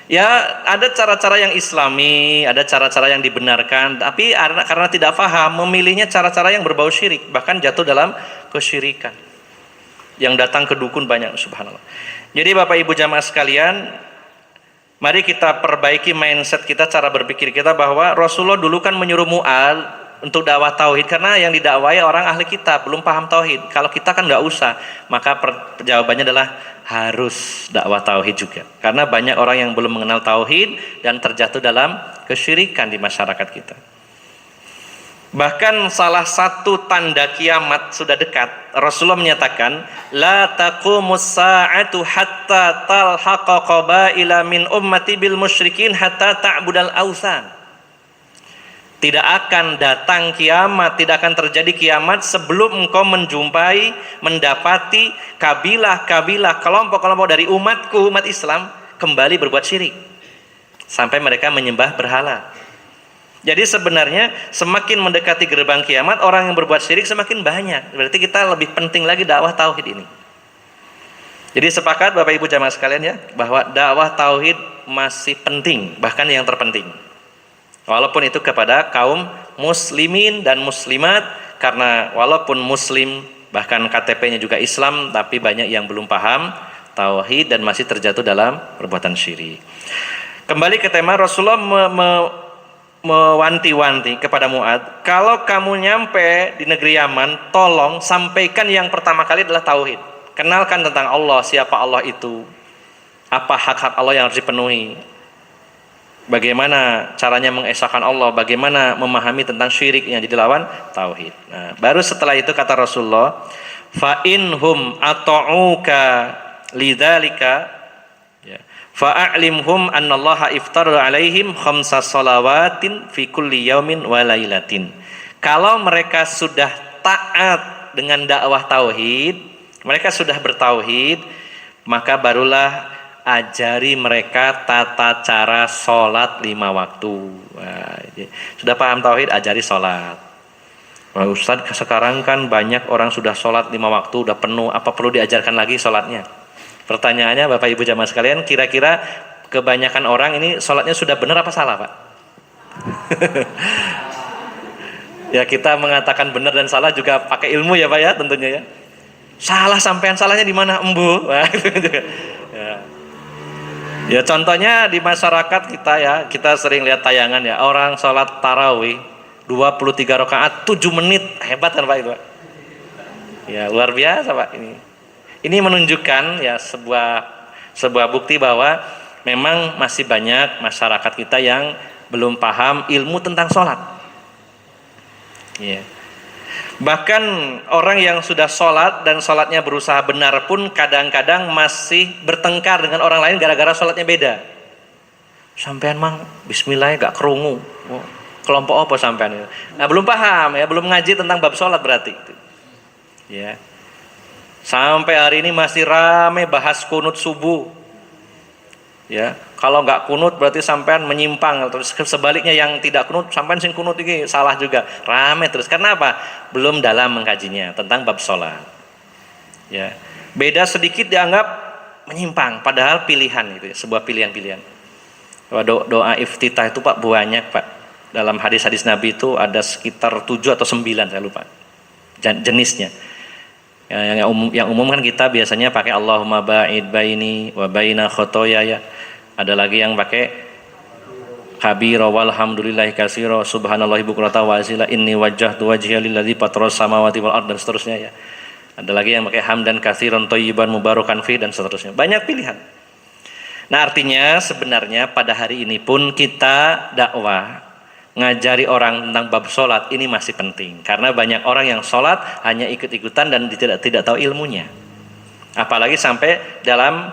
Ya, ada cara-cara yang islami, ada cara-cara yang dibenarkan, tapi karena tidak paham, memilihnya cara-cara yang berbau syirik, bahkan jatuh dalam kesyirikan. Yang datang ke dukun banyak, subhanallah. Jadi Bapak Ibu jamaah sekalian, mari kita perbaiki mindset kita, cara berpikir kita, bahwa Rasulullah dulu kan menyuruh Mu'adz untuk dakwah tauhid, karena yang didakwai orang ahli kitab, belum paham tauhid. Kalau kita kan nggak usah, maka jawabannya adalah harus dakwah tauhid juga, karena banyak orang yang belum mengenal tauhid dan terjatuh dalam kesyirikan di masyarakat kita. Bahkan salah satu tanda kiamat sudah dekat, Rasulullah menyatakan, la taqumus sa'atu hatta talhaqa qabaila min ummati bil musyrikin hatta ta'budal awthan. Tidak akan datang kiamat, tidak akan terjadi kiamat sebelum engkau menjumpai, mendapati kabilah-kabilah, kelompok-kelompok dari umatku, umat Islam, kembali berbuat syirik sampai mereka menyembah berhala. Jadi sebenarnya semakin mendekati gerbang kiamat, orang yang berbuat syirik semakin banyak. Berarti kita lebih penting lagi dakwah tauhid ini. Jadi sepakat Bapak Ibu jamaah sekalian ya, bahwa dakwah tauhid masih penting, bahkan yang terpenting. Walaupun itu kepada kaum muslimin dan muslimat, karena walaupun muslim, bahkan KTP-nya juga Islam, tapi banyak yang belum paham tauhid dan masih terjatuh dalam perbuatan syirik. Kembali ke tema, Rasulullah mewanti-wanti kepada Mu'adz, kalau kamu nyampe di negeri Yaman, tolong sampaikan yang pertama kali adalah tauhid. Kenalkan tentang Allah, siapa Allah itu, apa hak-hak Allah yang harus dipenuhi, bagaimana caranya mengesahkan Allah, bagaimana memahami tentang syirik yang jadi lawan tauhid. Nah, baru setelah itu kata Rasulullah, fa inhum ata'uka lidzalika ya, fa'alimhum annallaha iftarada alaihim khamsa salawatin fi kulli yaumin wa lailatin. Kalau mereka sudah taat dengan dakwah tauhid, mereka sudah bertauhid, maka barulah ajari mereka tata cara sholat 5 waktu. Nah, sudah paham tauhid, ajari sholat. Nah, Ustadz, sekarang kan banyak orang sudah sholat 5 waktu, udah penuh, apa perlu diajarkan lagi sholatnya? Pertanyaannya Bapak Ibu jamaah sekalian, kira-kira kebanyakan orang ini sholatnya sudah benar apa salah Pak? Ya, kita mengatakan benar dan salah juga pakai ilmu ya Pak ya, tentunya ya. Salah sampean, salahnya di mana embu? Nah, ya. Ya, contohnya di masyarakat kita ya, kita sering lihat tayangan ya, orang sholat tarawih 23 rakaat 7 menit, hebat kan Pak itu Pak? Ya, luar biasa Pak ini. Ini menunjukkan ya sebuah bukti bahwa memang masih banyak masyarakat kita yang belum paham ilmu tentang sholat. Ya. Bahkan orang yang sudah sholat dan sholatnya berusaha benar pun kadang-kadang masih bertengkar dengan orang lain gara-gara sholatnya beda. Sampean mang bismillah gak kerungu. Oh, kelompok apa sampean? Nah, belum paham ya, belum ngaji tentang bab sholat berarti. Ya. Sampai hari ini masih rame bahas kunut subuh. Ya, kalau nggak kunut berarti sampean menyimpang, terus sebaliknya yang tidak kunut sampean sing kunut ini salah juga, rame terus. Karena apa? Belum dalam mengkajinya tentang bab sholat. Ya, beda sedikit dianggap menyimpang, padahal pilihan itu, ya, sebuah pilihan-pilihan. Doa iftitah itu Pak banyak Pak. Dalam hadis-hadis Nabi itu ada sekitar 7 atau 9 saya lupa jenisnya. Yang umum kan kita biasanya pakai Allahumma ba'id baini wa baina khotoyaya. Ada lagi yang pakai kabira walhamdulillahi katsira subhanallahi bukrata wa asila inni wajjahtu wajhiya lilladzi fataras samawati wal ardh dan seterusnya ya. Ada lagi yang pakai hamdan katsiran thayyiban mubarakan fi dan seterusnya. Banyak pilihan. Nah, artinya sebenarnya pada hari ini pun kita dakwah ngajari orang tentang bab sholat ini masih penting, karena banyak orang yang sholat hanya ikut-ikutan dan tidak tahu ilmunya, apalagi sampai dalam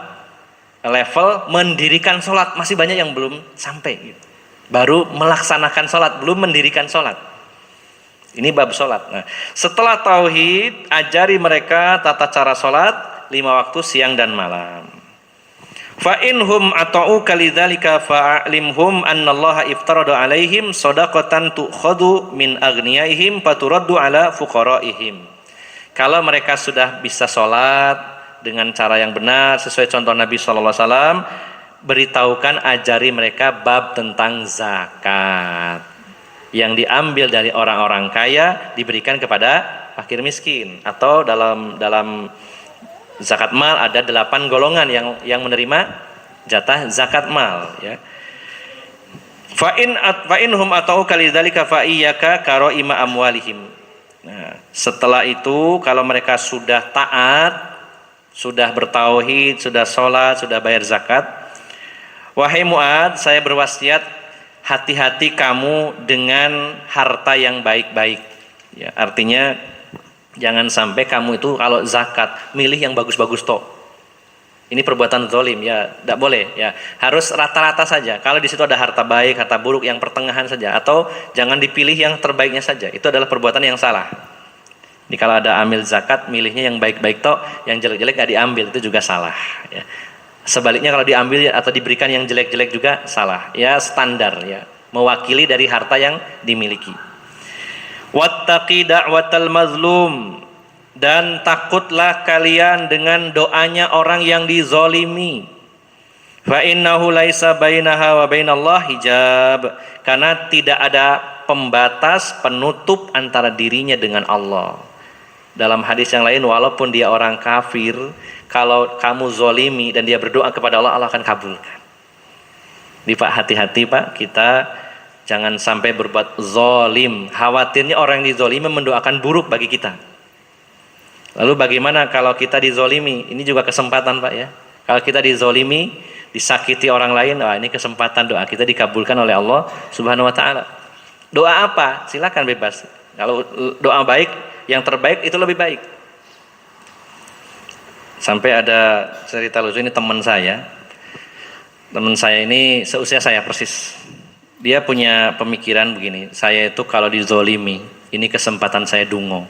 level mendirikan sholat masih banyak yang belum sampai gitu. Baru melaksanakan sholat, belum mendirikan sholat. Ini bab sholat. Nah, setelah tauhid, ajari mereka tata cara sholat 5 waktu siang dan malam. Fa inhum ata'uka lidzalika fa'alimhum annallaha iftarada alaihim shadaqatan tu'khadhu min aghniyaihim faturaddu ala fuqaraihim. Kalau mereka sudah bisa sholat dengan cara yang benar sesuai contoh Nabi SAW, beritahukan, ajari mereka bab tentang zakat. Yang diambil dari orang-orang kaya diberikan kepada fakir miskin. Atau dalam zakat mal ada 8 golongan yang menerima jatah zakat mal, ya. Fa inhum atau kalidzalika fa iyyaka karaima amwalihim. Nah, setelah itu kalau mereka sudah taat, sudah bertauhid, sudah sholat, sudah bayar zakat, wahai Mu'ad, saya berwasiat, hati-hati kamu dengan harta yang baik-baik. Ya, artinya jangan sampai kamu itu kalau zakat milih yang bagus-bagus toh. Ini perbuatan zalim, ya, tidak boleh, ya. Harus rata-rata saja. Kalau di situ ada harta baik, harta buruk, yang pertengahan saja, atau jangan dipilih yang terbaiknya saja. Itu adalah perbuatan yang salah. Jadi kalau ada amil zakat, milihnya yang baik-baik toh, yang jelek-jelek nggak diambil, itu juga salah. Ya. Sebaliknya kalau diambil atau diberikan yang jelek-jelek juga salah. Ya, standar, ya, mewakili dari harta yang dimiliki. Wattaqi da'watal mazlum, dan takutlah kalian dengan doanya orang yang dizolimi. Fa innahu laisa bainaha wa bainallah hijab, karena tidak ada pembatas, penutup antara dirinya dengan Allah. Dalam hadis yang lain, walaupun dia orang kafir, kalau kamu zolimi dan dia berdoa kepada Allah, Allah akan kabulkan. Jadi Pak, hati-hati Pak, kita jangan sampai berbuat zolim. Khawatirnya orang yang dizolimi mendoakan buruk bagi kita. Lalu bagaimana kalau kita dizolimi? Ini juga kesempatan Pak, ya. Kalau kita dizolimi, disakiti orang lain, wah, ini kesempatan doa kita dikabulkan oleh Allah Subhanahu wa taala. Doa apa? Silakan bebas. Kalau doa baik, yang terbaik itu lebih baik. Sampai ada cerita lucu, ini teman saya. Teman saya ini seusia saya persis. Dia punya pemikiran begini, saya itu kalau dizolimi, ini kesempatan saya dungo.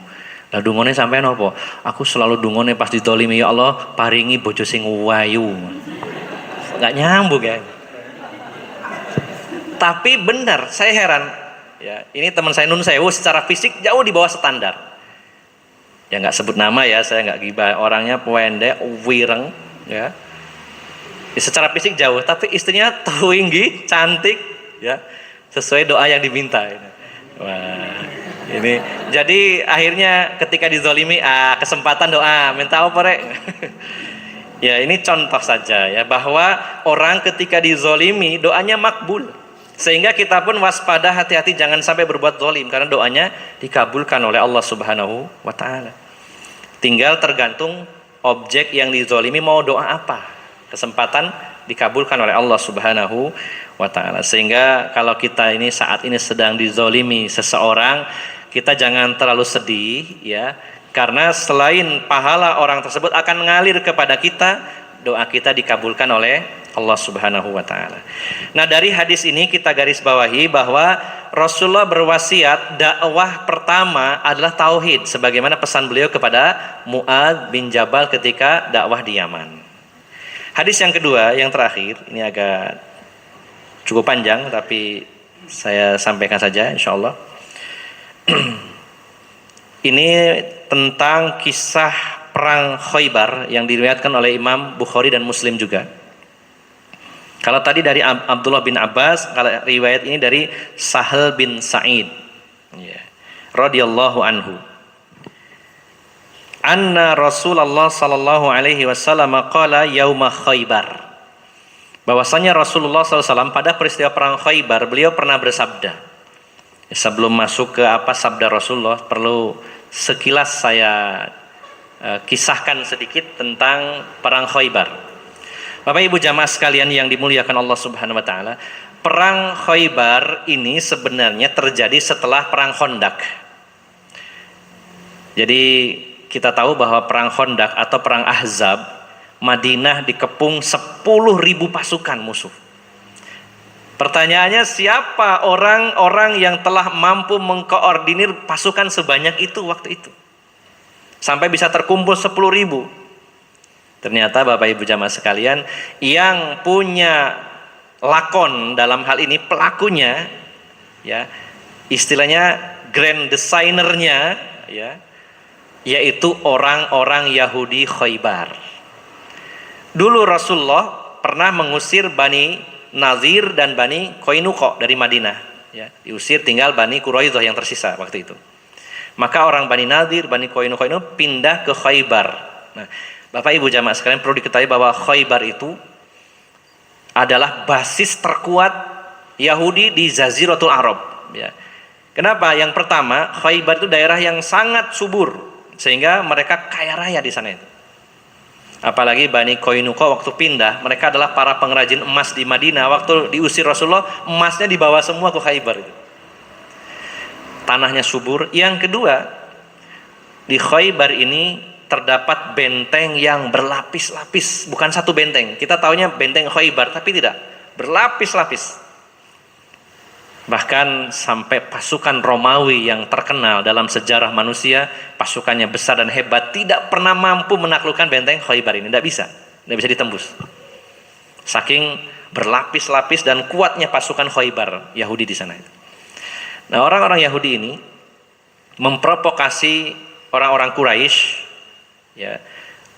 Lah dungone sampean apa? Aku selalu dungone pas ditolimi, ya Allah paringi bojo sing wayu. Enggak nyambung, ya. Tapi benar, saya heran. Ya, ini teman saya Nun Sewu secara fisik jauh di bawah standar. Ya enggak sebut nama, ya, saya enggak gibah. Orangnya pendek, wireng, ya. Secara fisik jauh, tapi istrinya tinggi, cantik, ya. Sesuai doa yang diminta. Wah. Ini jadi akhirnya ketika dizolimi, kesempatan doa, minta apa rek? Ya, ini contoh saja, ya, bahwa orang ketika dizolimi doanya makbul, sehingga kita pun waspada, hati-hati jangan sampai berbuat zolim, karena doanya dikabulkan oleh Allah Subhanahu wa taala. Tinggal tergantung objek yang dizolimi mau doa apa, kesempatan dikabulkan oleh Allah Subhanahu wa taala. Sehingga kalau kita ini saat ini sedang dizolimi seseorang, kita jangan terlalu sedih, ya, karena selain pahala orang tersebut akan mengalir kepada kita, doa kita dikabulkan oleh Allah Subhanahu wa taala. Nah, dari hadis ini kita garis bawahi bahwa Rasulullah berwasiat dakwah pertama adalah tauhid, sebagaimana pesan beliau kepada Mu'adz bin Jabal ketika dakwah di Yaman. Hadis yang kedua, yang terakhir, ini agak cukup panjang tapi saya sampaikan saja insyaallah. Ini tentang kisah perang Khaybar yang diriwayatkan oleh Imam Bukhari dan Muslim juga. Kalau tadi dari Abdullah bin Abbas, kalau riwayat ini dari Sahal bin Sa'id, ya, radhiyallahu anhu. Anna Rasulullah sallallahu alaihi wasallam qala yauma Khaybar. Bahwasanya Rasulullah SAW pada peristiwa perang Khaybar, beliau pernah bersabda. Sebelum masuk ke apa sabda Rasulullah, perlu sekilas saya kisahkan sedikit tentang perang Khaybar. Bapak Ibu jamaah sekalian yang dimuliakan Allah Subhanahu wa taala, perang Khaybar ini sebenarnya terjadi setelah perang Khandaq. Jadi kita tahu bahwa perang Khandaq atau perang Ahzab, Madinah dikepung 10.000 pasukan musuh. Pertanyaannya, siapa orang-orang yang telah mampu mengkoordinir pasukan sebanyak itu waktu itu sampai bisa terkumpul 10.000? Ternyata Bapak Ibu jamaah sekalian, yang punya lakon dalam hal ini, pelakunya, ya, istilahnya grand designernya, ya, yaitu orang-orang Yahudi Khaybar. Dulu Rasulullah pernah mengusir Bani Nazir dan Bani Qainuqa dari Madinah, ya, diusir, tinggal Bani Quraidah yang tersisa waktu itu. Maka orang Bani Nazir, Bani Qainuqa itu pindah ke Khaybar. Nah, Bapak Ibu jamaah sekalian, perlu diketahui bahwa Khaybar itu adalah basis terkuat Yahudi di Jaziratul Arab, ya. Kenapa? Yang pertama, Khaybar itu daerah yang sangat subur, sehingga mereka kaya raya di sana itu. Apalagi Bani Qainuqa waktu pindah, mereka adalah para pengrajin emas di Madinah. Waktu diusir Rasulullah, emasnya dibawa semua ke Khaybar itu. Tanahnya subur. Yang kedua, di Khaybar ini terdapat benteng yang berlapis-lapis, bukan satu benteng. Kita taunya benteng Khaybar, tapi tidak, berlapis-lapis. Bahkan sampai pasukan Romawi yang terkenal dalam sejarah manusia, pasukannya besar dan hebat, tidak pernah mampu menaklukkan benteng Khaybar ini. Tidak bisa ditembus. Saking berlapis-lapis dan kuatnya pasukan Khaybar Yahudi di sana. Nah, orang-orang Yahudi ini memprovokasi orang-orang Quraisy, ya,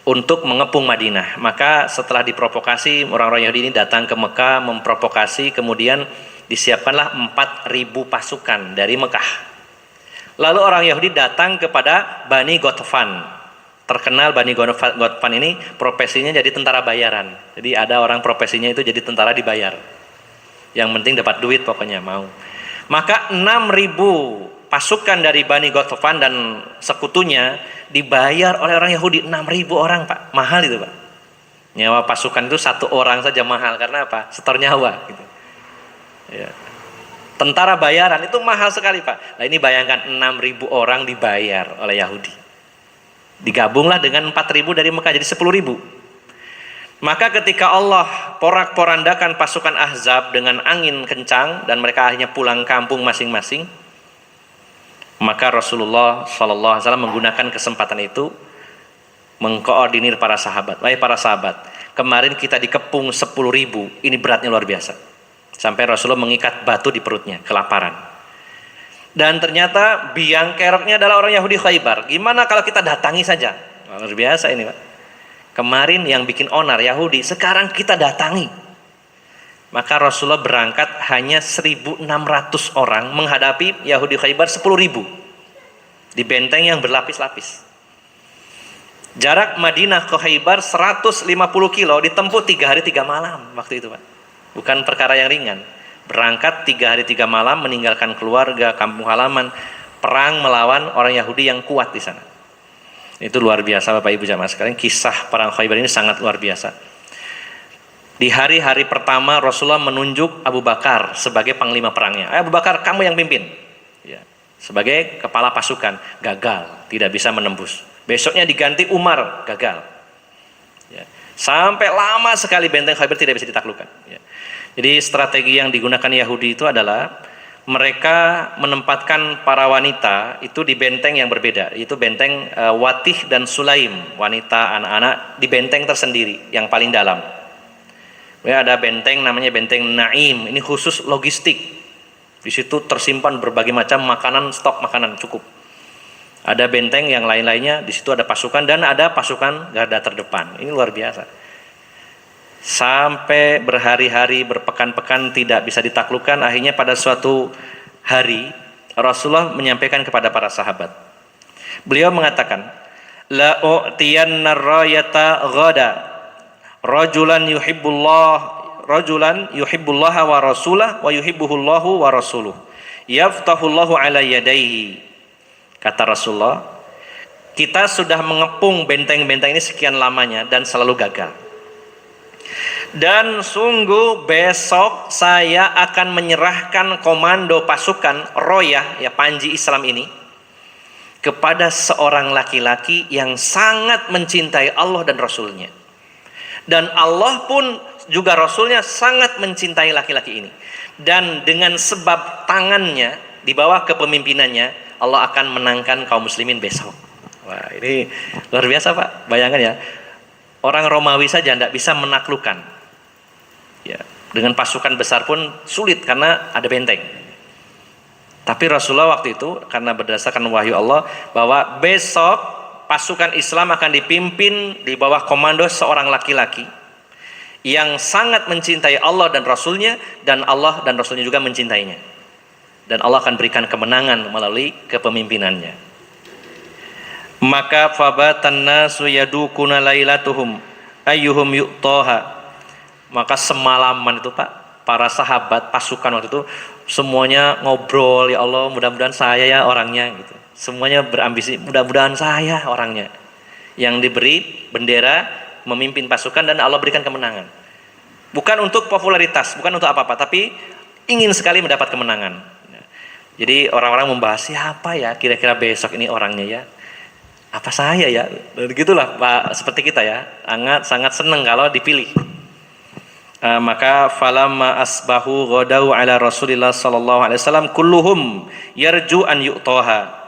untuk mengepung Madinah. Maka setelah diprovokasi, orang-orang Yahudi ini datang ke Mekah memprovokasi, kemudian disiapkanlah 4.000 pasukan dari Mekah. Lalu orang Yahudi datang kepada Bani Ghatfan. Terkenal Bani Ghatfan ini profesinya jadi tentara bayaran. Jadi ada orang profesinya itu jadi tentara dibayar. Yang penting dapat duit pokoknya mau. Maka 6.000 pasukan dari Bani Ghatfan dan sekutunya dibayar oleh orang Yahudi. 6.000 orang, Pak. Mahal itu, Pak. Nyawa pasukan itu satu orang saja mahal. Karena apa? Setor nyawa gitu. Ya. Tentara bayaran itu mahal sekali, Pak. Nah, ini bayangkan 6.000 orang dibayar oleh Yahudi. Digabunglah dengan 4.000 dari Mekah jadi 10.000. Maka ketika Allah porak-porandakan pasukan Ahzab dengan angin kencang dan mereka akhirnya pulang kampung masing-masing, maka Rasulullah SAW menggunakan kesempatan itu mengkoordinir para sahabat. Wahai para sahabat, kemarin kita dikepung 10.000, ini beratnya luar biasa. Sampai Rasulullah mengikat batu di perutnya, kelaparan. Dan ternyata biang keroknya adalah orang Yahudi Khaybar. Gimana kalau kita datangi saja? Luar biasa ini, Pak. Kemarin yang bikin onar Yahudi, sekarang kita datangi. Maka Rasulullah berangkat hanya 1.600 orang menghadapi Yahudi Khaybar 10.000 di benteng yang berlapis-lapis. Jarak Madinah ke Khaybar 150 kilo, ditempuh 3 hari 3 malam waktu itu, Pak. Bukan perkara yang ringan. Berangkat 3 hari 3 malam, meninggalkan keluarga, kampung halaman, perang melawan orang Yahudi yang kuat di sana. Itu luar biasa, Bapak Ibu jamaah sekalian. Kisah perang Khaybar ini sangat luar biasa. Di hari-hari pertama Rasulullah menunjuk Abu Bakar sebagai panglima perangnya. Abu Bakar, kamu yang pimpin. Ya. Sebagai kepala pasukan, gagal, tidak bisa menembus. Besoknya diganti Umar, gagal. Ya. Sampai lama sekali benteng Khaybar tidak bisa ditaklukkan. Ya. Jadi strategi yang digunakan Yahudi itu adalah mereka menempatkan para wanita itu di benteng yang berbeda. Itu benteng Watih dan Sulaim, wanita anak-anak di benteng tersendiri yang paling dalam. Ya, ada benteng namanya benteng Naim, ini khusus logistik. Di situ tersimpan berbagai macam makanan, stok makanan cukup. Ada benteng yang lain-lainnya, di situ ada pasukan dan ada pasukan garda terdepan. Ini luar biasa. Sampai berhari-hari, berpekan-pekan tidak bisa ditaklukkan. Akhirnya pada suatu hari Rasulullah menyampaikan kepada para sahabat. Beliau mengatakan, la u'tiyanna rayata ghada rajulan yuhibbullah wa rasulah wa yuhibbuhullahu wa rasuluh yaftahullahu ala yadayhi. Kata Rasulullah, kita sudah mengepung benteng-benteng ini sekian lamanya dan selalu gagal. Dan sungguh besok saya akan menyerahkan komando pasukan Royah, ya panji Islam ini, kepada seorang laki-laki yang sangat mencintai Allah dan Rasulnya. Dan Allah pun juga Rasulnya sangat mencintai laki-laki ini. Dan dengan sebab tangannya di bawah kepemimpinannya, Allah akan menangkan kaum muslimin besok. Wah, ini luar biasa, Pak. Bayangkan ya, orang Romawi saja tidak bisa menaklukkan. Ya, dengan pasukan besar pun sulit karena ada benteng. Tapi Rasulullah waktu itu karena berdasarkan wahyu Allah bahwa besok pasukan Islam akan dipimpin di bawah komando seorang laki-laki yang sangat mencintai Allah dan Rasulnya, dan Allah dan Rasulnya juga mencintainya, dan Allah akan berikan kemenangan melalui kepemimpinannya. Maka fabatan nasu yadukuna lailatuhum ayyuhum yu'taha. Maka semalaman itu Pak, para sahabat pasukan waktu itu semuanya ngobrol, ya Allah mudah-mudahan saya ya orangnya gitu. Semuanya berambisi, mudah-mudahan saya orangnya yang diberi bendera memimpin pasukan dan Allah berikan kemenangan. Bukan untuk popularitas, bukan untuk apa-apa, tapi ingin sekali mendapat kemenangan. Jadi orang-orang membahas siapa ya kira-kira besok ini orangnya ya. Apa saya ya? Begitulah Pak, seperti kita ya, sangat senang kalau dipilih. Maka falamma asbahu ghadau ala Rasulillah sallallahu alaihi wasallam kulluhum yarju an yu'taha.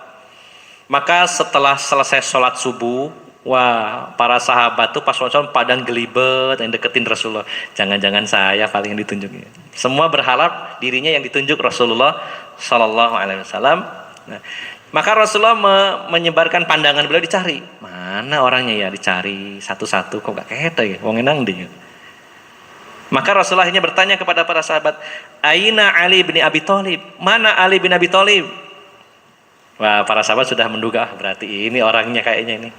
Maka setelah selesai sholat subuh, wah para sahabat tuh pas sholat pada gelibet yang deketin Rasulullah. Jangan-jangan saya paling yang ditunjuknya. Semua berharap dirinya yang ditunjuk Rasulullah sallallahu alaihi wasallam. Nah, maka Rasulullah menyebarkan pandangan beliau, dicari. Mana orangnya ya, dicari satu-satu, kok gak kete ya, wong enang dia. Maka Rasulullah akhirnya bertanya kepada para sahabat, Aina Ali bin Abi Thalib? Mana Ali bin Abi Thalib? Wah, para sahabat sudah menduga, berarti ini orangnya kayaknya ini.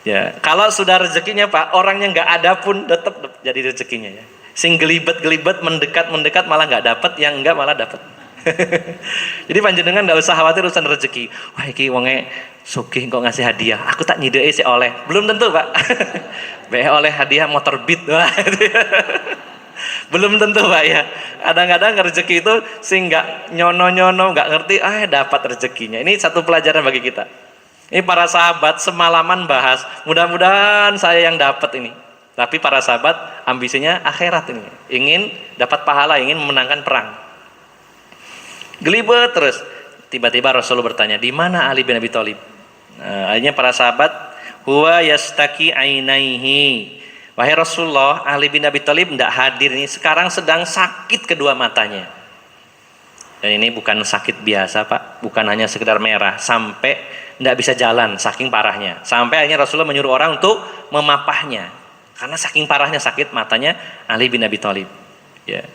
Ya, kalau sudah rezekinya Pak, orangnya nggak ada pun tetap jadi rezekinya ya. Sing gelibet mendekat malah nggak dapat, yang enggak malah dapat. Jadi panjenengan nggak usah khawatir urusan rezeki. Wah, iki wonge sugih kok ngasih hadiah. Aku tak nyidei sih oleh. Belum tentu Pak. Be oleh hadiah motor Beat. Belum tentu Pak ya. Kadang-kadang rezeki itu sing nggak nyono nggak ngerti, dapat rezekinya. Ini satu pelajaran bagi kita. Ini para sahabat semalaman bahas, mudah-mudahan saya yang dapat ini. Tapi para sahabat ambisinya akhirat ini, ingin dapat pahala, ingin memenangkan perang. Gelibet terus. Tiba-tiba Rasulullah bertanya, di mana Ali bin Abi Thalib? Akhirnya para sahabat, huwa yastaki ainaihi. Wahai Rasulullah, Ali bin Abi Thalib tidak hadir ini, sekarang sedang sakit kedua matanya. Dan ini bukan sakit biasa Pak, bukan hanya sekedar merah, sampai tidak bisa jalan saking parahnya. Sampai akhirnya Rasulullah menyuruh orang untuk memapahnya, karena saking parahnya sakit matanya Ali bin Abi Thalib. Ya.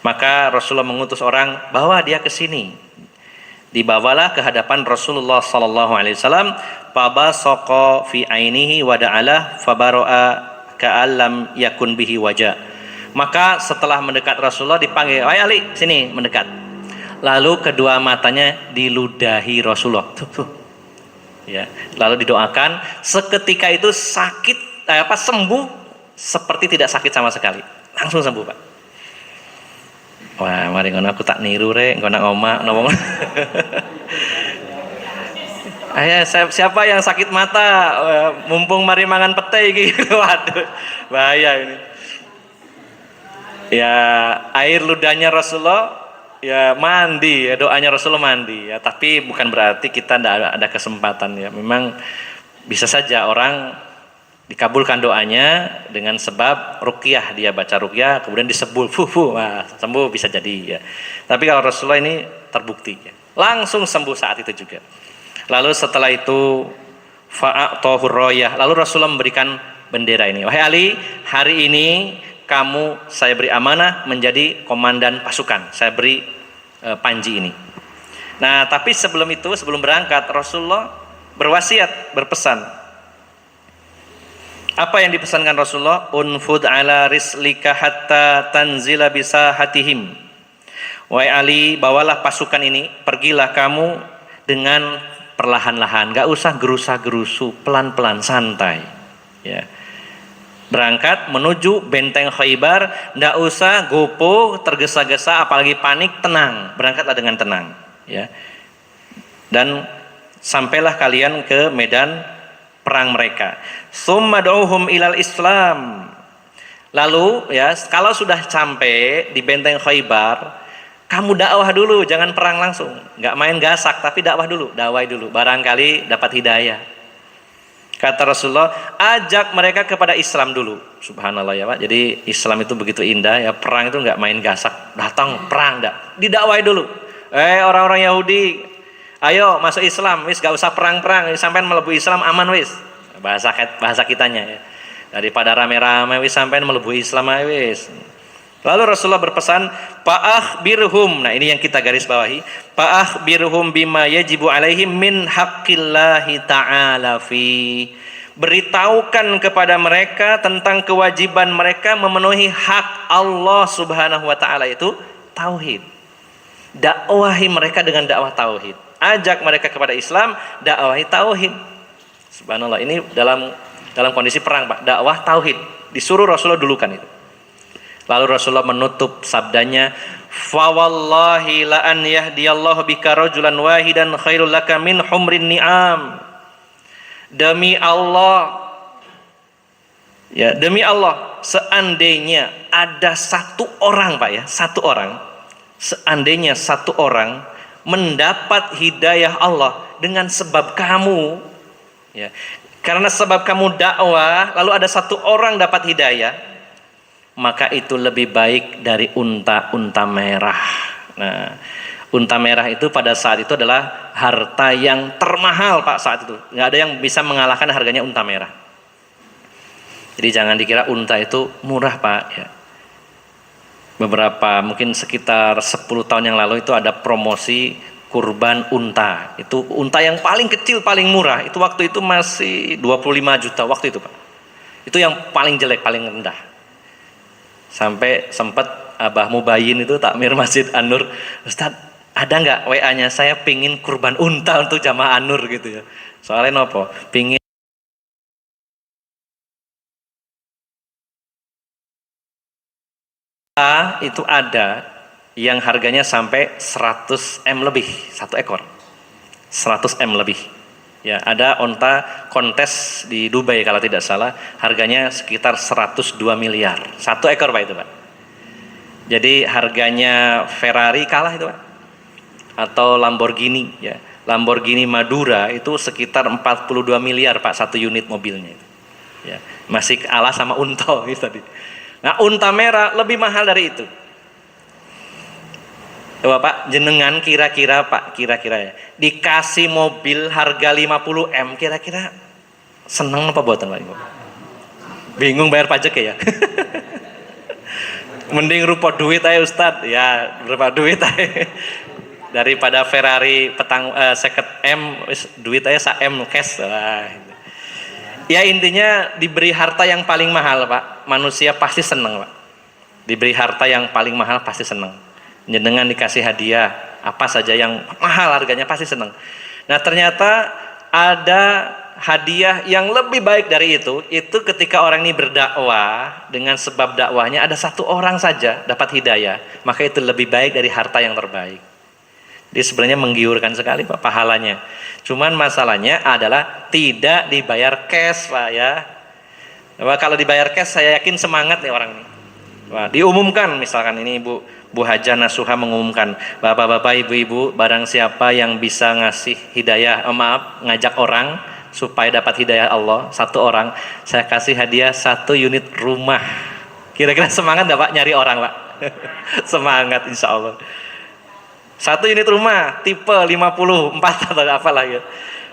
Maka Rasulullah mengutus orang, bawa dia ke sini. Dibawalah ke hadapan Rasulullah sallallahu alaihi wasallam, fabasaqa fi ainihi wa da'ala fabaro'a ka'allam yakun bihi wajah. Maka setelah mendekat Rasulullah dipanggil, "Wahai Ali, sini mendekat." Lalu kedua matanya diludahi Rasulullah. Ya, lalu didoakan, seketika itu sakit sembuh seperti tidak sakit sama sekali. Langsung sembuh, Pak. Wah, mari ngono aku tak niru rek, ngono ngomong ngomong. Siapa yang sakit mata, mumpung mari mangan pete gitu. Waduh, bahaya ini. Ya, air ludahnya Rasulullah ya mandi, ya doanya Rasulullah mandi ya, tapi bukan berarti kita tidak ada kesempatan ya. Memang bisa saja orang dikabulkan doanya dengan sebab ruqyah, dia baca ruqyah kemudian disebul wah, sembuh, bisa jadi ya. Tapi kalau Rasulullah ini terbukti ya, langsung sembuh saat itu juga. Lalu setelah itu fa'atahur royah, lalu Rasulullah memberikan bendera ini, wahai Ali, hari ini kamu saya beri amanah menjadi komandan pasukan, saya beri panji ini. Nah, tapi sebelum itu, sebelum berangkat, Rasulullah berwasiat, berpesan. Apa yang dipesankan Rasulullah? Unfud ala rislika hatta tanzila bisahatihim. Wahai Ali, bawalah pasukan ini, pergilah kamu dengan perlahan-lahan, gak usah gerusa-gerusu, pelan-pelan, santai ya. Berangkat menuju benteng Khaybar, ndak usah gopo, tergesa-gesa, apalagi panik, tenang, berangkatlah dengan tenang ya. Dan sampailah kalian ke medan perang mereka. Summa du'uhum ilal Islam. Lalu ya, kalau sudah sampai di benteng Khaybar, kamu dakwah dulu, jangan perang langsung, nggak main gasak, tapi dakwah dulu, dakwah dulu, barangkali dapat hidayah. Kata Rasulullah, ajak mereka kepada Islam dulu. Subhanallah ya Pak. Jadi Islam itu begitu indah ya, perang itu nggak main gasak, datang perang, didakwai dulu. Orang-orang Yahudi, Ayo masuk Islam, wis gak usah perang-perang, sampean melebu Islam aman wis. Bahasa kitanya ya. Daripada rame-rame wis sampean melebu Islam aja wis. Lalu Rasulullah berpesan, fa'akhbirhum. Nah, ini yang kita garis bawahi. Fa'akhbirhum bima yajibu alaihim min haqqillahi ta'ala fi. Beritahukan kepada mereka tentang kewajiban mereka memenuhi hak Allah Subhanahu wa taala, itu tauhid. Dakwahi mereka dengan dakwah tauhid. Ajak mereka kepada Islam, dakwahi tauhid. Subhanallah, ini dalam kondisi perang, Pak. Dakwah tauhid. Disuruh Rasulullah dulukan itu. Lalu Rasulullah menutup sabdanya, fa wallahi la an yahdiyallahu bika rajulan wahidan khairul laka min humrin ni'am. Demi Allah, ya demi Allah, seandainya ada satu orang, Pak ya, satu orang, seandainya satu orang mendapat hidayah Allah dengan sebab kamu, ya, karena sebab kamu dakwah, lalu ada satu orang dapat hidayah, maka itu lebih baik dari unta merah. Nah, unta merah itu pada saat itu adalah harta yang termahal, Pak, saat itu. Nggak ada yang bisa mengalahkan harganya unta merah. Jadi jangan dikira unta itu murah, Pak ya. Beberapa, mungkin sekitar 10 tahun yang lalu itu ada promosi kurban unta. Itu unta yang paling kecil, paling murah. Itu waktu itu masih 25 juta waktu itu, Pak. Itu yang paling jelek, paling rendah. Sampai sempat Abah Mubayin itu takmir Masjid An-Nur, Ustadz, ada nggak WA-nya, saya pingin kurban unta untuk jamaah An-Nur gitu ya. Soalnya nopo, pingin itu ada yang harganya sampai 100 M lebih, satu ekor 100 M lebih ya. Ada onta kontes di Dubai kalau tidak salah, harganya sekitar 102 miliar satu ekor, Pak, itu, Pak. Jadi harganya Ferrari kalah itu, Pak, atau Lamborghini ya. Lamborghini Madura itu sekitar 42 miliar, Pak, satu unit mobilnya itu ya. Masih kalah sama unta itu tadi. Nah, unta merah lebih mahal dari itu. Coba, Pak, jenengan kira-kira, Pak, kira-kira ya, dikasih mobil harga 50 M, kira-kira seneng apa buatan, Pak? Bingung bayar pajak ya? Mending rupa duit aja, Ustadz. Ya, rupa duit aja. Daripada Ferrari seket M, duit aja sa M cash. Wah. Ya, intinya diberi harta yang paling mahal, Pak, manusia pasti seneng, Pak. Diberi harta yang paling mahal pasti seneng. Jenengan dikasih hadiah apa saja yang mahal harganya pasti seneng. Nah, ternyata ada hadiah yang lebih baik dari itu ketika orang ini berdakwah, dengan sebab dakwahnya ada satu orang saja dapat hidayah, maka itu lebih baik dari harta yang terbaik. Jadi sebenarnya menggiurkan sekali, Pak, pahalanya. Cuman masalahnya adalah tidak dibayar cash, Pak ya. Nah, kalau dibayar cash saya yakin semangat nih orang ini. Wah, diumumkan misalkan ini Bu Haja Nasuha mengumumkan, Bapak-bapak, Ibu-ibu, barang siapa yang bisa ngasih hidayah, ngajak orang supaya dapat hidayah Allah, satu orang, saya kasih hadiah 1 unit rumah. Kira-kira semangat gak, Pak, nyari orang, Pak? Semangat insya Allah. 1 unit rumah tipe 54 atau apalah ya.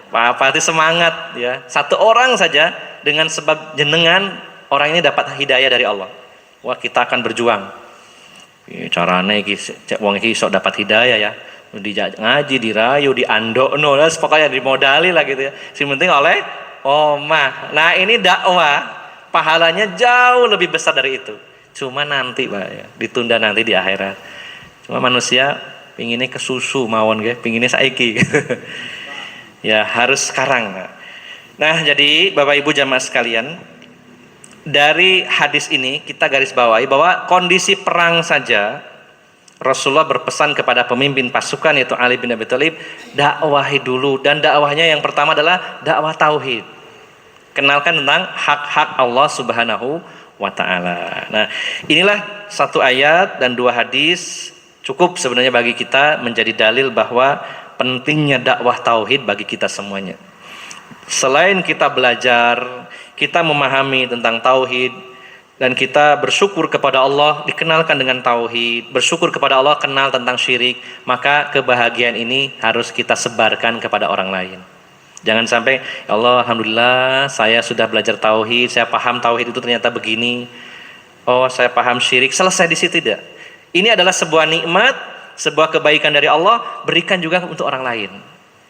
Pak, pasti semangat ya. 1 orang saja dengan sebab jenengan, orang ini dapat hidayah dari Allah. Wah, kita akan berjuang. Carane iki cek wong iki sok dapat hidayah ya. Dijak ngaji, dirayu, diandokno, pokoknya dimodali lah gitu ya. Yang penting oleh omah. Nah, ini dakwah pahalanya jauh lebih besar dari itu. Cuma nanti, Pak ya, ditunda nanti di akhirat. Cuma manusia pinginnya ke susu mawon nggih, pinginnya saiki. Ya, harus sekarang. Nah, jadi Bapak Ibu jamaah sekalian, dari hadis ini kita garis bawahi bahwa kondisi perang saja Rasulullah berpesan kepada pemimpin pasukan yaitu Ali bin Abi Thalib, dakwahi dulu, dan dakwahnya yang pertama adalah dakwah tauhid. Kenalkan tentang hak-hak Allah Subhanahu wa taala. Nah, inilah 1 ayat dan 2 hadis cukup sebenarnya bagi kita menjadi dalil bahwa pentingnya dakwah tauhid bagi kita semuanya. Selain kita belajar, kita memahami tentang tauhid, dan kita bersyukur kepada Allah dikenalkan dengan tauhid, bersyukur kepada Allah kenal tentang syirik, maka kebahagiaan ini harus kita sebarkan kepada orang lain. Jangan sampai, ya Allah, alhamdulillah saya sudah belajar tauhid, saya paham tauhid itu ternyata begini. Oh, saya paham syirik, selesai di situ. Tidak. Ini adalah sebuah nikmat, sebuah kebaikan dari Allah, berikan juga untuk orang lain.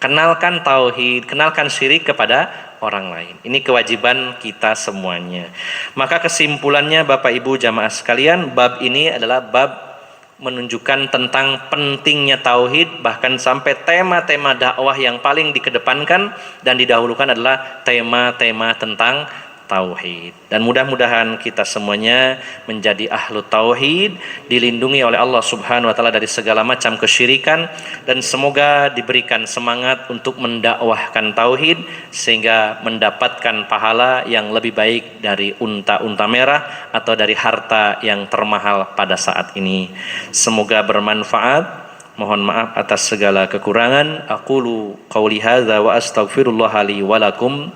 Kenalkan tauhid, kenalkan syirik kepada orang lain. Ini kewajiban kita semuanya. Maka kesimpulannya Bapak Ibu jamaah sekalian, bab ini adalah bab menunjukkan tentang pentingnya tauhid, bahkan sampai tema-tema dakwah yang paling dikedepankan dan didahulukan adalah tema-tema tentang tauhid. Dan mudah-mudahan kita semuanya menjadi ahlu tauhid, dilindungi oleh Allah Subhanahu wa taala dari segala macam kesyirikan, dan semoga diberikan semangat untuk mendakwahkan tauhid sehingga mendapatkan pahala yang lebih baik dari unta-unta merah atau dari harta yang termahal pada saat ini. Semoga bermanfaat. Mohon maaf atas segala kekurangan. Aqulu qauli hadza wa astaghfirullah li wa lakum.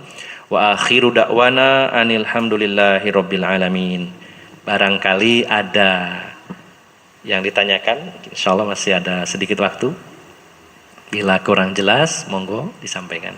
Wa akhiru da'wana anilhamdulillahi rabbil alamin. Barangkali ada yang ditanyakan, insyaallah masih ada sedikit waktu. Bila kurang jelas, monggo disampaikan.